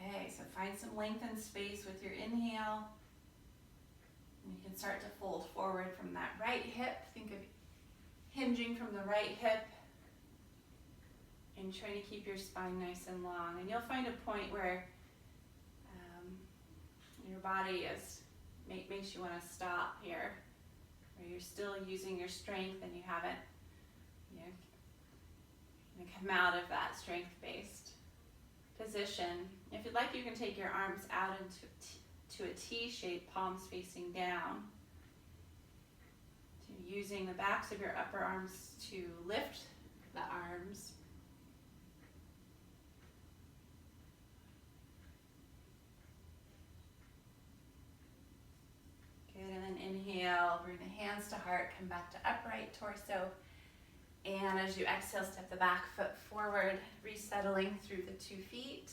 Okay, so find some length and space with your inhale. And you can start to fold forward from that right hip. Think of hinging from the right hip and trying to keep your spine nice and long. And you'll find a point where your body makes you want to stop here, where you're still using your strength and you haven't come out of that strength-based position. If you'd like, you can take your arms out into a T shape, palms facing down. So using the backs of your upper arms to lift the arms. Good, and then inhale, bring the hands to heart, come back to upright torso. And as you exhale, step the back foot forward, resettling through the 2 feet.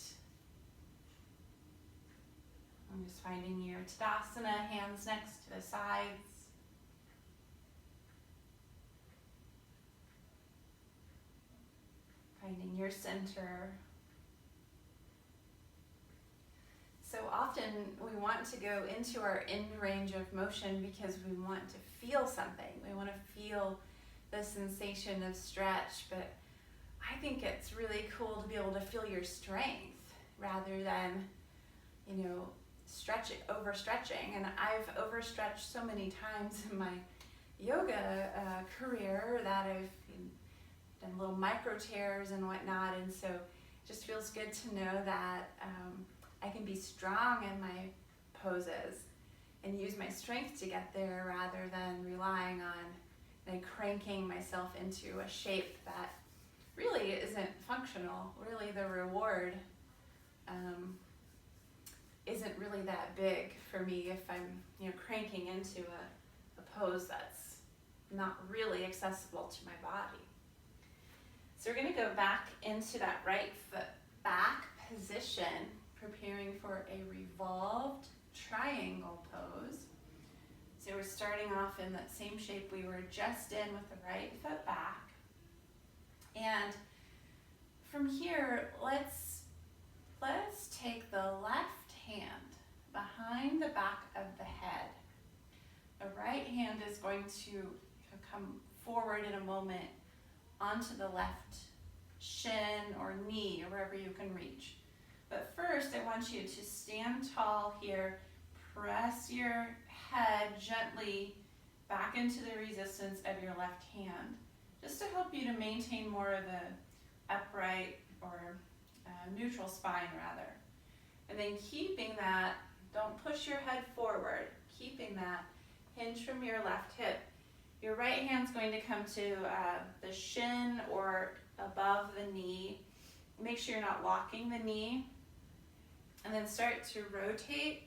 I'm just finding your Tadasana, hands next to the sides. Finding your center. So often we want to go into our end range of motion because we want to feel something. We want to feel the sensation of stretch, but I think it's really cool to be able to feel your strength rather than, overstretching. And I've overstretched so many times in my yoga career that I've done little micro tears and whatnot, and so it just feels good to know that I can be strong in my poses and use my strength to get there rather than relying on cranking myself into a shape that really isn't functional. Really, the reward isn't really that big for me if I'm cranking into a pose that's not really accessible to my body. So we're going to go back into that right foot back position, preparing for a revolved triangle pose. So we're starting off in that same shape we were just in with the right foot back. And from here, let's take the left hand behind the back of the head. The right hand is going to come forward in a moment onto the left shin or knee or wherever you can reach. But first, I want you to stand tall here. Press your head gently back into the resistance of your left hand, just to help you to maintain more of the upright or neutral spine rather. And then keeping that, don't push your head forward, keeping that hinge from your left hip. Your right hand's going to come to the shin or above the knee. Make sure you're not locking the knee. And then start to rotate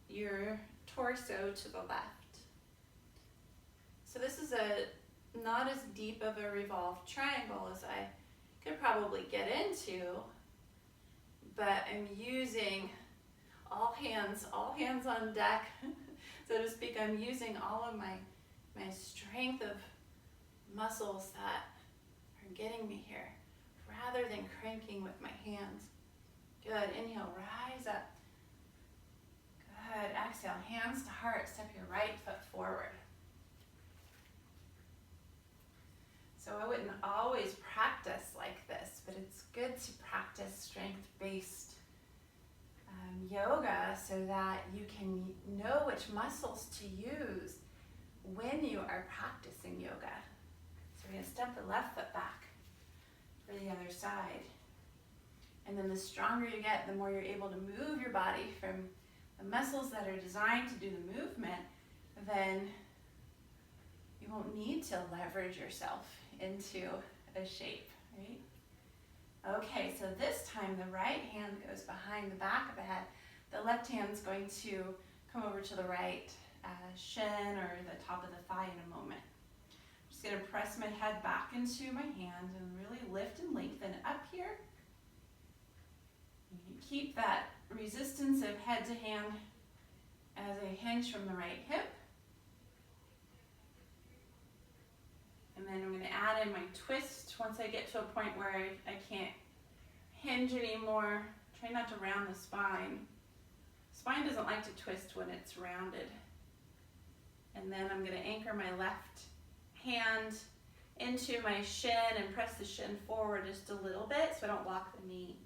your torso to the left. So this is not as deep of a revolved triangle as I could probably get into, but I'm using all hands on deck, so to speak. I'm using all of my strength of muscles that are getting me here, rather than cranking with my hands. Good, inhale, rise up. Good, exhale, hands to heart, step your right foot forward. So I wouldn't always practice like this, but it's good to practice strength-based yoga so that you can know which muscles to use when you are practicing yoga. So we're going to step the left foot back for the other side. And then the stronger you get, the more you're able to move your body from the muscles that are designed to do the movement, then you won't need to leverage yourself into a shape, right? Okay, so this time the right hand goes behind the back of the head. The left hand's going to come over to the right shin or the top of the thigh in a moment. I'm just going to press my head back into my hand and really lift and lengthen up here. You can keep that resistance of head to hand as I hinge from the right hip. And then I'm going to add in my twist once I get to a point where I can't hinge anymore. Try not to round the spine. Spine doesn't like to twist when it's rounded. And then I'm going to anchor my left hand into my shin and press the shin forward just a little bit so I don't lock the knee.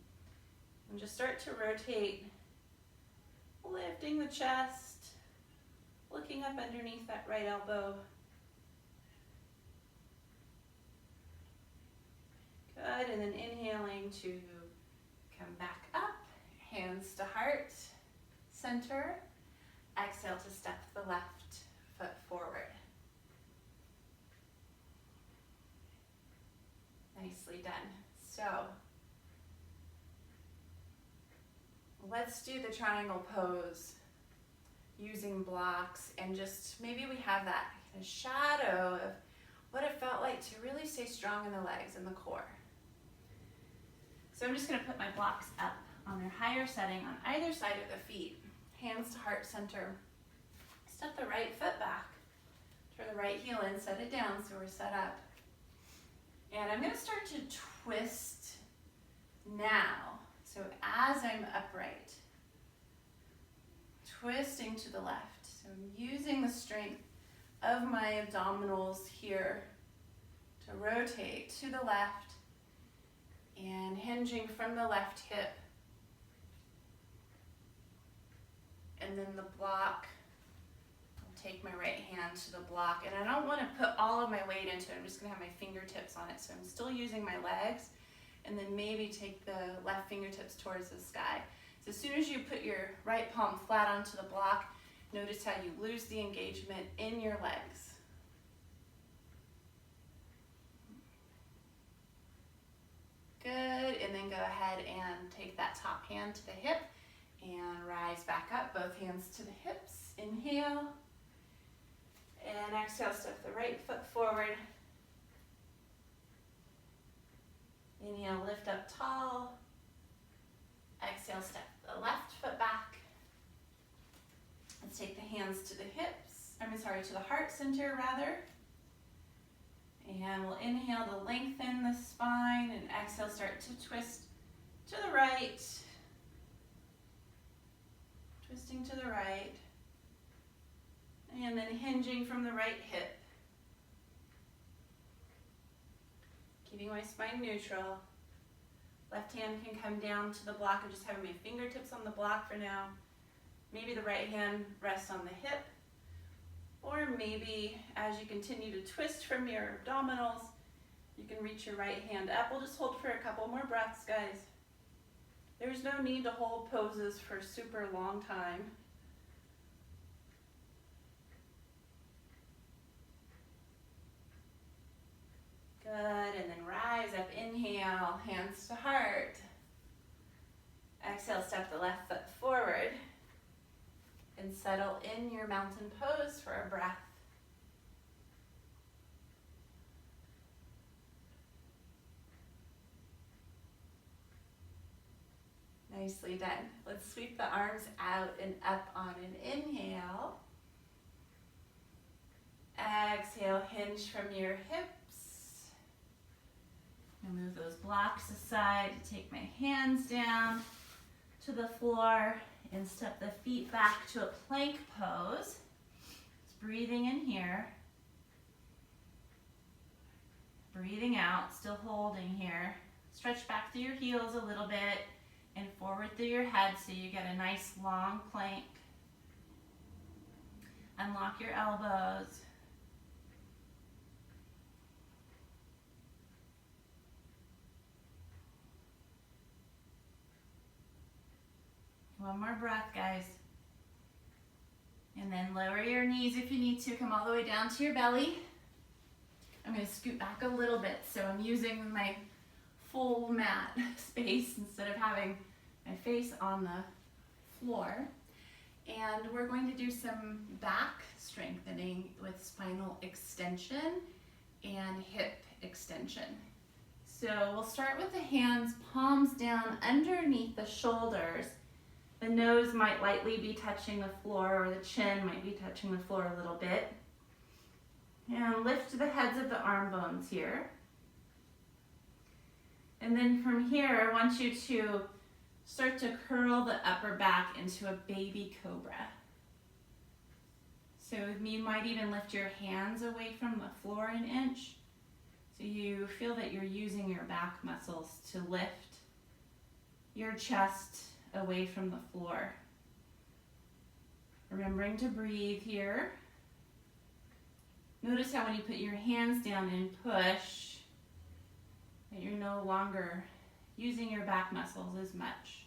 And just start to rotate, lifting the chest, looking up underneath that right elbow. Good, and then inhaling to come back up, hands to heart, center. Exhale to step the left foot forward. Nicely done. So, let's do the triangle pose using blocks, and just maybe we have that kind of shadow of what it felt like to really stay strong in the legs and the core. So I'm just going to put my blocks up on their higher setting on either side of the feet, hands to heart center. Step the right foot back, turn the right heel in, set it down so we're set up. And I'm going to start to twist now. So as I'm upright, twisting to the left. So I'm using the strength of my abdominals here to rotate to the left and hinging from the left hip. And then the block, I'll take my right hand to the block, and I don't want to put all of my weight into it. I'm just going to have my fingertips on it. So I'm still using my legs, and then maybe take the left fingertips towards the sky. So as soon as you put your right palm flat onto the block, notice how you lose the engagement in your legs. Good, and then go ahead and take that top hand to the hip and rise back up, both hands to the hips. Inhale, and exhale, step the right foot forward. Inhale, lift up tall. Exhale, step the left foot back. Let's take the hands to the hips, to the heart center rather. And we'll inhale to lengthen the spine, and exhale, start to twist to the right. Twisting to the right. And then hinging from the right hip. Keeping my spine neutral. Left hand can come down to the block. I'm just having my fingertips on the block for now. Maybe the right hand rests on the hip. Or maybe as you continue to twist from your abdominals, you can reach your right hand up. We'll just hold for a couple more breaths, guys. There's no need to hold poses for a super long time. Good, and then rise up, inhale, hands to heart. Exhale, step the left foot forward. And settle in your mountain pose for a breath. Nicely done. Let's sweep the arms out and up on an inhale. Exhale, hinge from your hips. And move those blocks aside to take my hands down to the floor and step the feet back to a plank pose. Just breathing in here. Breathing out, still holding here. Stretch back through your heels a little bit and forward through your head so you get a nice long plank. Unlock your elbows. One more breath, guys. And then lower your knees if you need to. Come all the way down to your belly. I'm going to scoot back a little bit, so I'm using my full mat space instead of having my face on the floor. And we're going to do some back strengthening with spinal extension and hip extension. So we'll start with the hands, palms down underneath the shoulders. The nose might lightly be touching the floor, or the chin might be touching the floor a little bit. And lift the heads of the arm bones here. And then from here, I want you to start to curl the upper back into a baby cobra. So you might even lift your hands away from the floor an inch. So you feel that you're using your back muscles to lift your chest away from the floor. Remembering to breathe here. Notice how when you put your hands down and push, that you're no longer using your back muscles as much.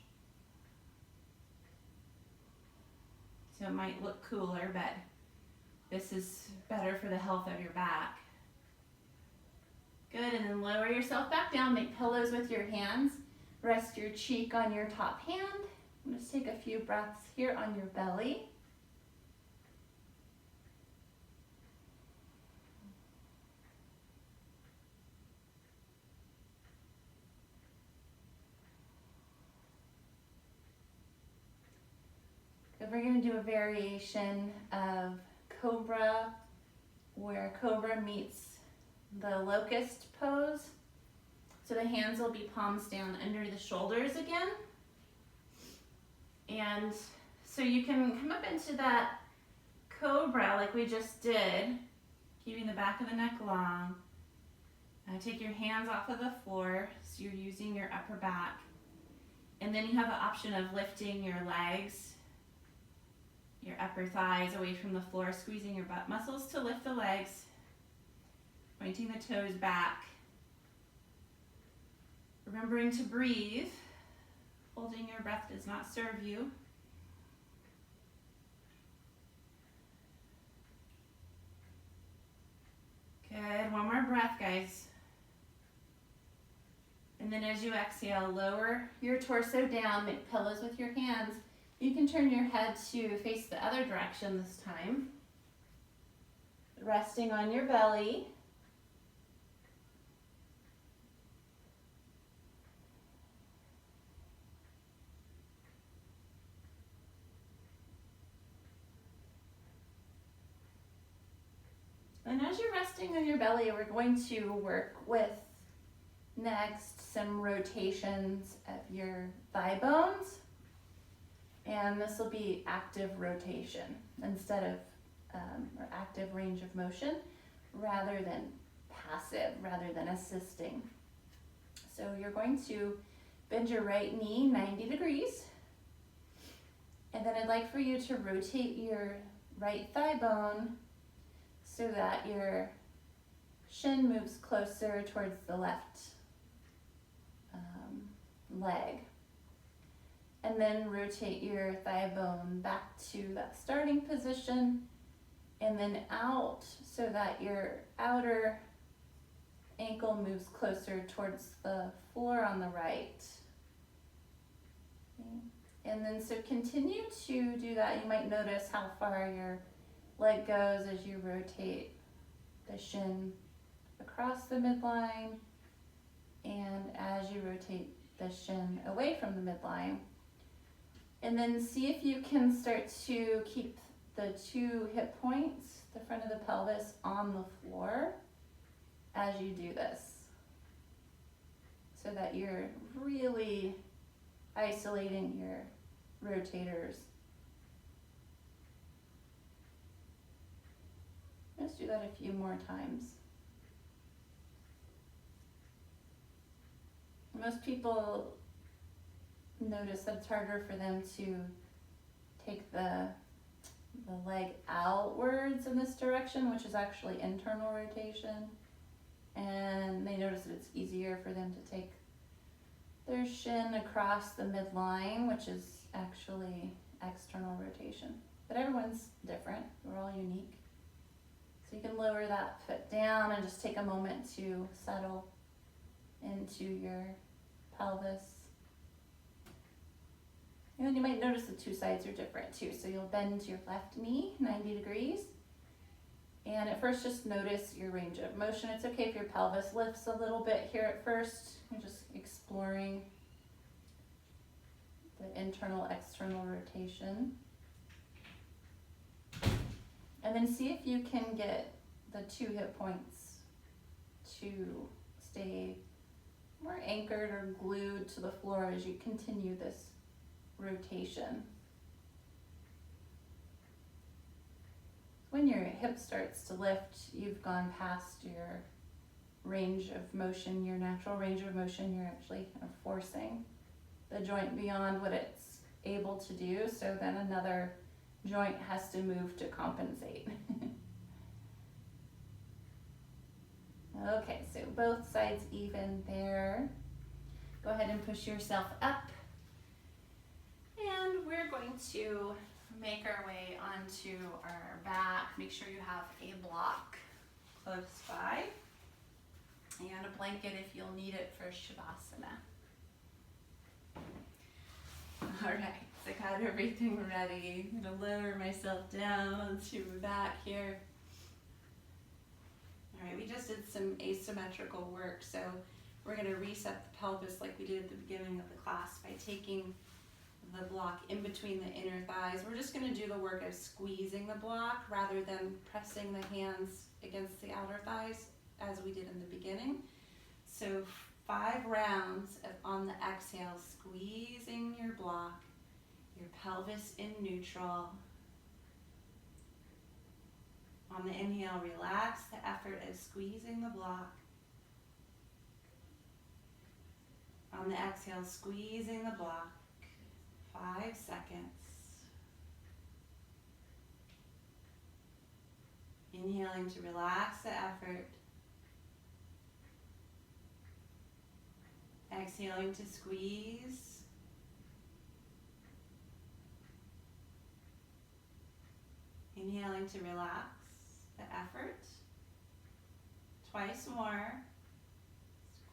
So it might look cooler, but this is better for the health of your back. Good, and then lower yourself back down, make pillows with your hands. Rest your cheek on your top hand. Just take a few breaths here on your belly. We're going to do a variation of Cobra, where Cobra meets the locust pose. So the hands will be palms down under the shoulders again. And so you can come up into that Cobra like we just did, keeping the back of the neck long. Take your hands off of the floor, so you're using your upper back. And then you have the option of lifting your legs, your upper thighs away from the floor, squeezing your butt muscles to lift the legs, pointing the toes back. Remembering to breathe. Holding your breath does not serve you. Good, one more breath, guys. And then as you exhale, lower your torso down, make pillows with your hands. You can turn your head to face the other direction this time. Resting on your belly. And as you're resting on your belly, we're going to work with next some rotations of your thigh bones. And this will be active rotation instead of, or active range of motion, rather than passive, rather than assisting. So you're going to bend your right knee 90 degrees. And then I'd like for you to rotate your right thigh bone so that your shin moves closer towards the left leg. And then rotate your thigh bone back to that starting position and then out so that your outer ankle moves closer towards the floor on the right. Okay. And then so continue to do that. You might notice how far your leg goes as you rotate the shin across the midline and as you rotate the shin away from the midline. And then see if you can start to keep the two hip points, the front of the pelvis, on the floor as you do this, so that you're really isolating your rotators. Let's do that a few more times. Most people notice that it's harder for them to take the leg outwards in this direction, which is actually internal rotation. And they notice that it's easier for them to take their shin across the midline, which is actually external rotation. But everyone's different, we're all unique. So you can lower that foot down and just take a moment to settle into your pelvis. And then you might notice the two sides are different too. So you'll bend your left knee 90 degrees. And at first just notice your range of motion. It's okay if your pelvis lifts a little bit here at first. You're just exploring the internal, external rotation. And then see if you can get the two hip points to stay more anchored or glued to the floor as you continue this rotation. When your hip starts to lift, you've gone past your range of motion, your natural range of motion. You're actually kind of forcing the joint beyond what it's able to do, so then another joint has to move to compensate. Okay, so both sides even there. Go ahead and push yourself up. And we're going to make our way onto our back. Make sure you have a block close by and a blanket if you'll need it for Shavasana. All right, so I got everything ready. I'm gonna lower myself down onto my back here. All right, we just did some asymmetrical work, so we're gonna reset the pelvis like we did at the beginning of the class by taking the block in between the inner thighs. We're just going to do the work of squeezing the block rather than pressing the hands against the outer thighs as we did in the beginning. So 5 rounds of, on the exhale, squeezing your block, your pelvis in neutral. On the inhale, relax the effort of squeezing the block. On the exhale, squeezing the block. 5 seconds. Inhaling to relax the effort. Exhaling to squeeze. Inhaling to relax the effort. Twice more.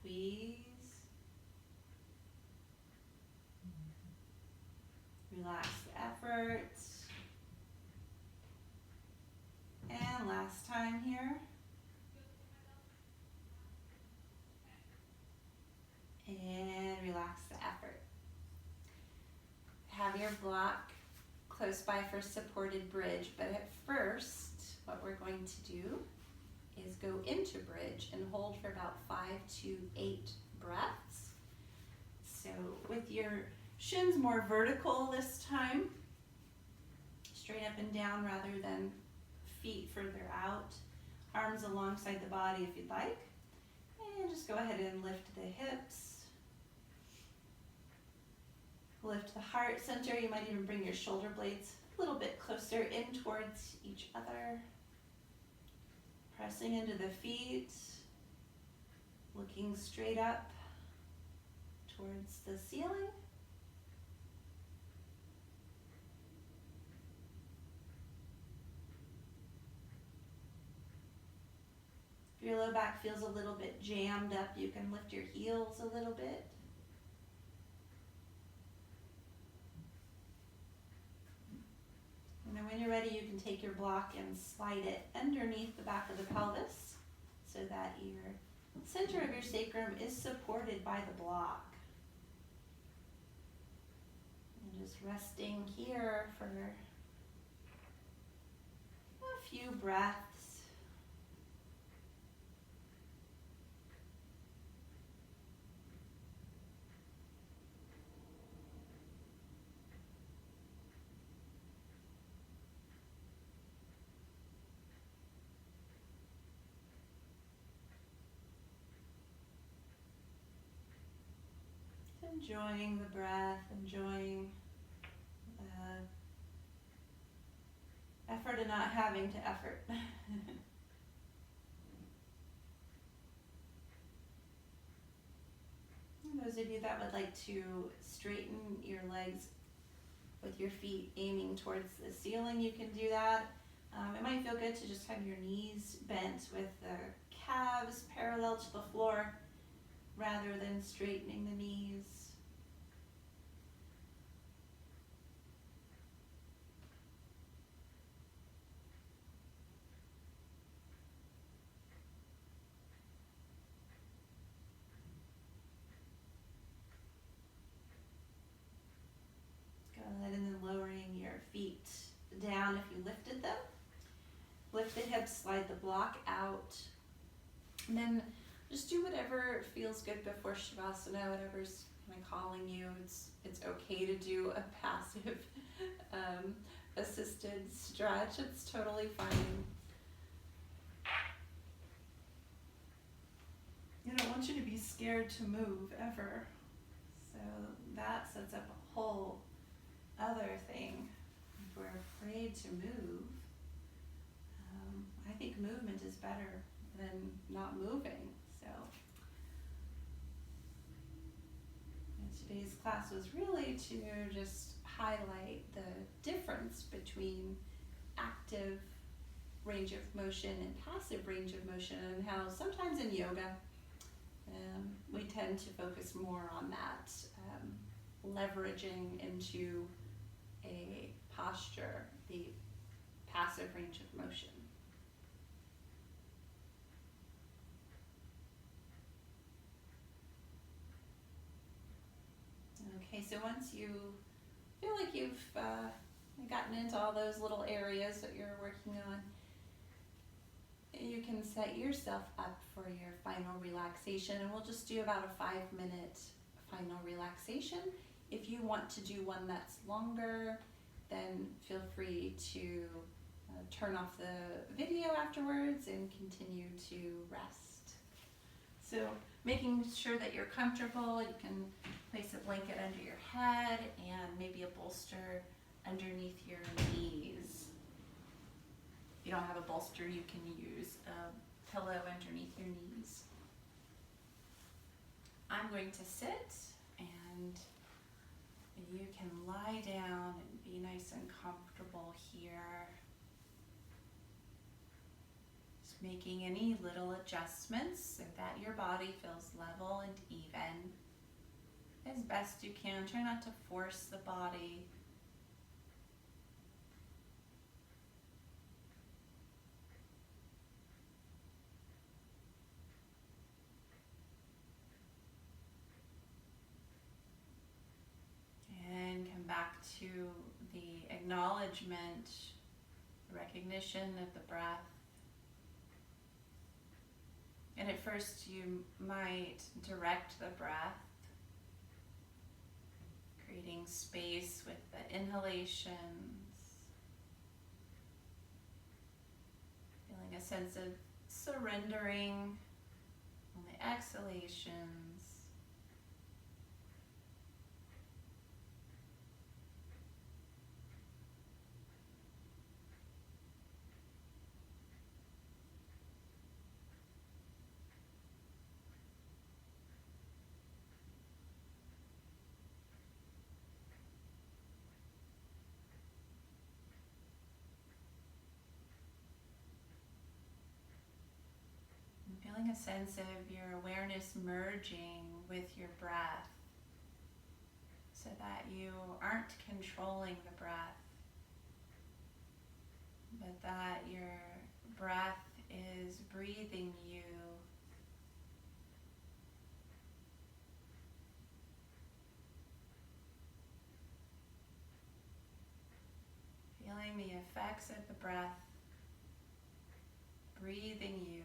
Squeeze. Relax the effort. And last time here. And relax the effort. Have your block close by for supported bridge, but at first, what we're going to do is go into bridge and hold for about 5 to 8 breaths. So with your shins more vertical this time, straight up and down rather than feet further out. Arms alongside the body if you'd like. And just go ahead and lift the hips. Lift the heart center. You might even bring your shoulder blades a little bit closer in towards each other. Pressing into the feet. Looking straight up towards the ceiling. If your low back feels a little bit jammed up, you can lift your heels a little bit. And then when you're ready, you can take your block and slide it underneath the back of the pelvis so that your center of your sacrum is supported by the block. And just resting here for a few breaths. Enjoying the breath, enjoying the effort of not having to effort. Those of you that would like to straighten your legs with your feet aiming towards the ceiling, you can do that. It might feel good to just have your knees bent with the calves parallel to the floor rather than straightening the knees. Go ahead and then lowering your feet down if you lifted them. Lift the hips, slide the block out. And then just do whatever feels good before Shavasana, whatever's kind of calling you. It's okay to do a passive assisted stretch. It's totally fine. I don't want you to be scared to move ever. So that sets up a whole other thing. If we're afraid to move, I think movement is better than not moving. So today's class was really to just highlight the difference between active range of motion and passive range of motion, and how sometimes in yoga we tend to focus more on that, leveraging into a posture, the passive range of motion. Okay, so once you feel like you've gotten into all those little areas that you're working on, you can set yourself up for your final relaxation, and we'll just do about a 5-minute final relaxation. If you want to do one that's longer, then feel free to turn off the video afterwards and continue to rest. So making sure that you're comfortable, you can place a blanket under your head and maybe a bolster underneath your knees. If you don't have a bolster, you can use a pillow underneath your knees. I'm going to sit, and you can lie down and be nice and comfortable here. Just making any little adjustments so that your body feels level and even as best you can. Try not to force the body. And come back to the acknowledgement, recognition of the breath. And at first you might direct the breath, creating space with the inhalations, feeling a sense of surrendering on the exhalations. Feeling a sense of your awareness merging with your breath so that you aren't controlling the breath, but that your breath is breathing you. Feeling the effects of the breath breathing you.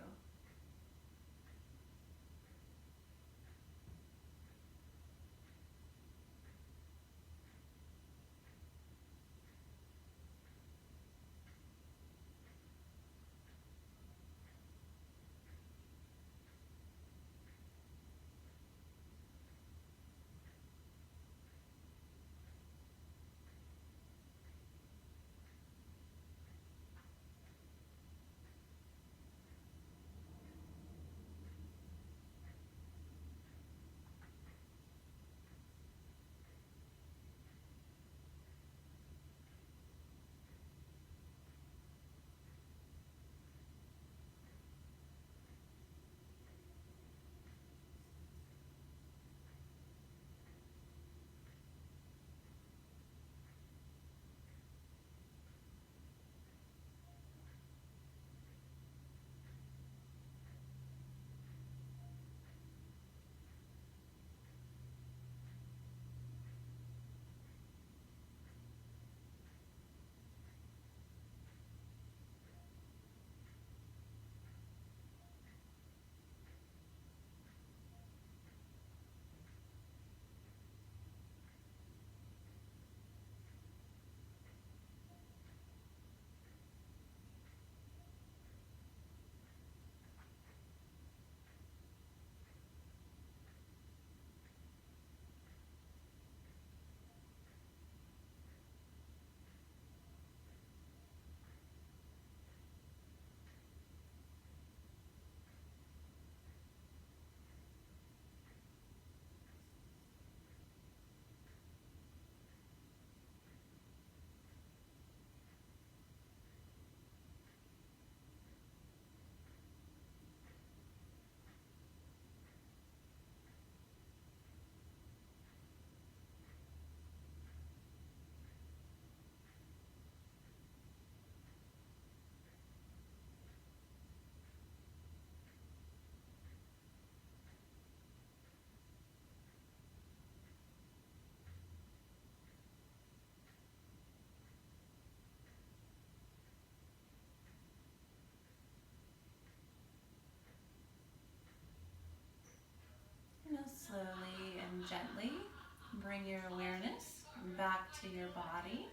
bring your awareness back to your body.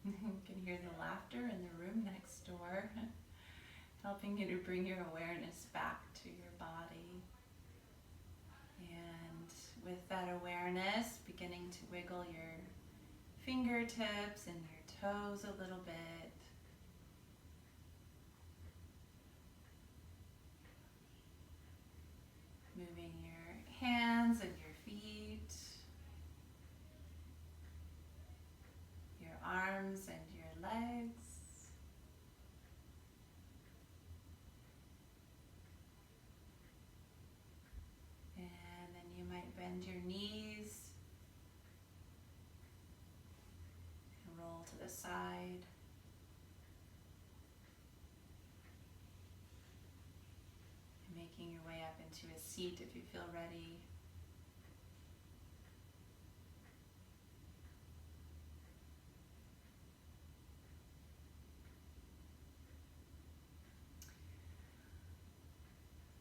You can hear the laughter in the room next door, helping you to bring your awareness back to your body. And with that awareness, beginning to wiggle your fingertips and your toes a little bit. Moving your hands and your feet, your arms and your legs. And then you might bend your knees and roll to the side. And making your way up into a seat if you feel ready.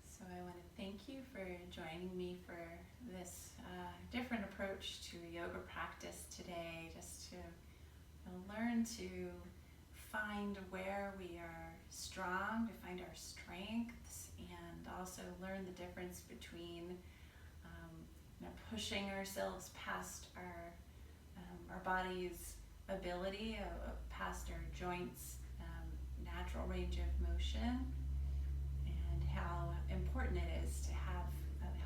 So I want to thank you for joining me for this different approach to a yoga practice today, just to learn to find where we are strong, to find our strengths, and also learn the difference between pushing ourselves past our body's ability, past our joints' natural range of motion, and how important it is to have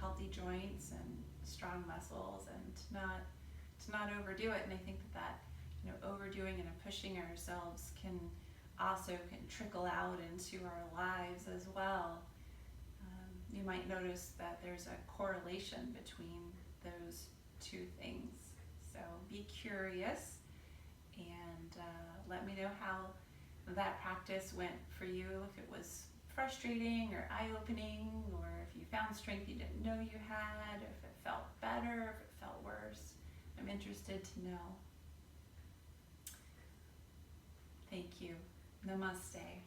healthy joints and strong muscles, and to not overdo it. And I think that overdoing and pushing ourselves can trickle out into our lives as well. You might notice that there's a correlation between those two things. So be curious and let me know how that practice went for you, if it was frustrating or eye-opening, or if you found strength you didn't know you had, if it felt better, if it felt worse. I'm interested to know. Thank you. Namaste.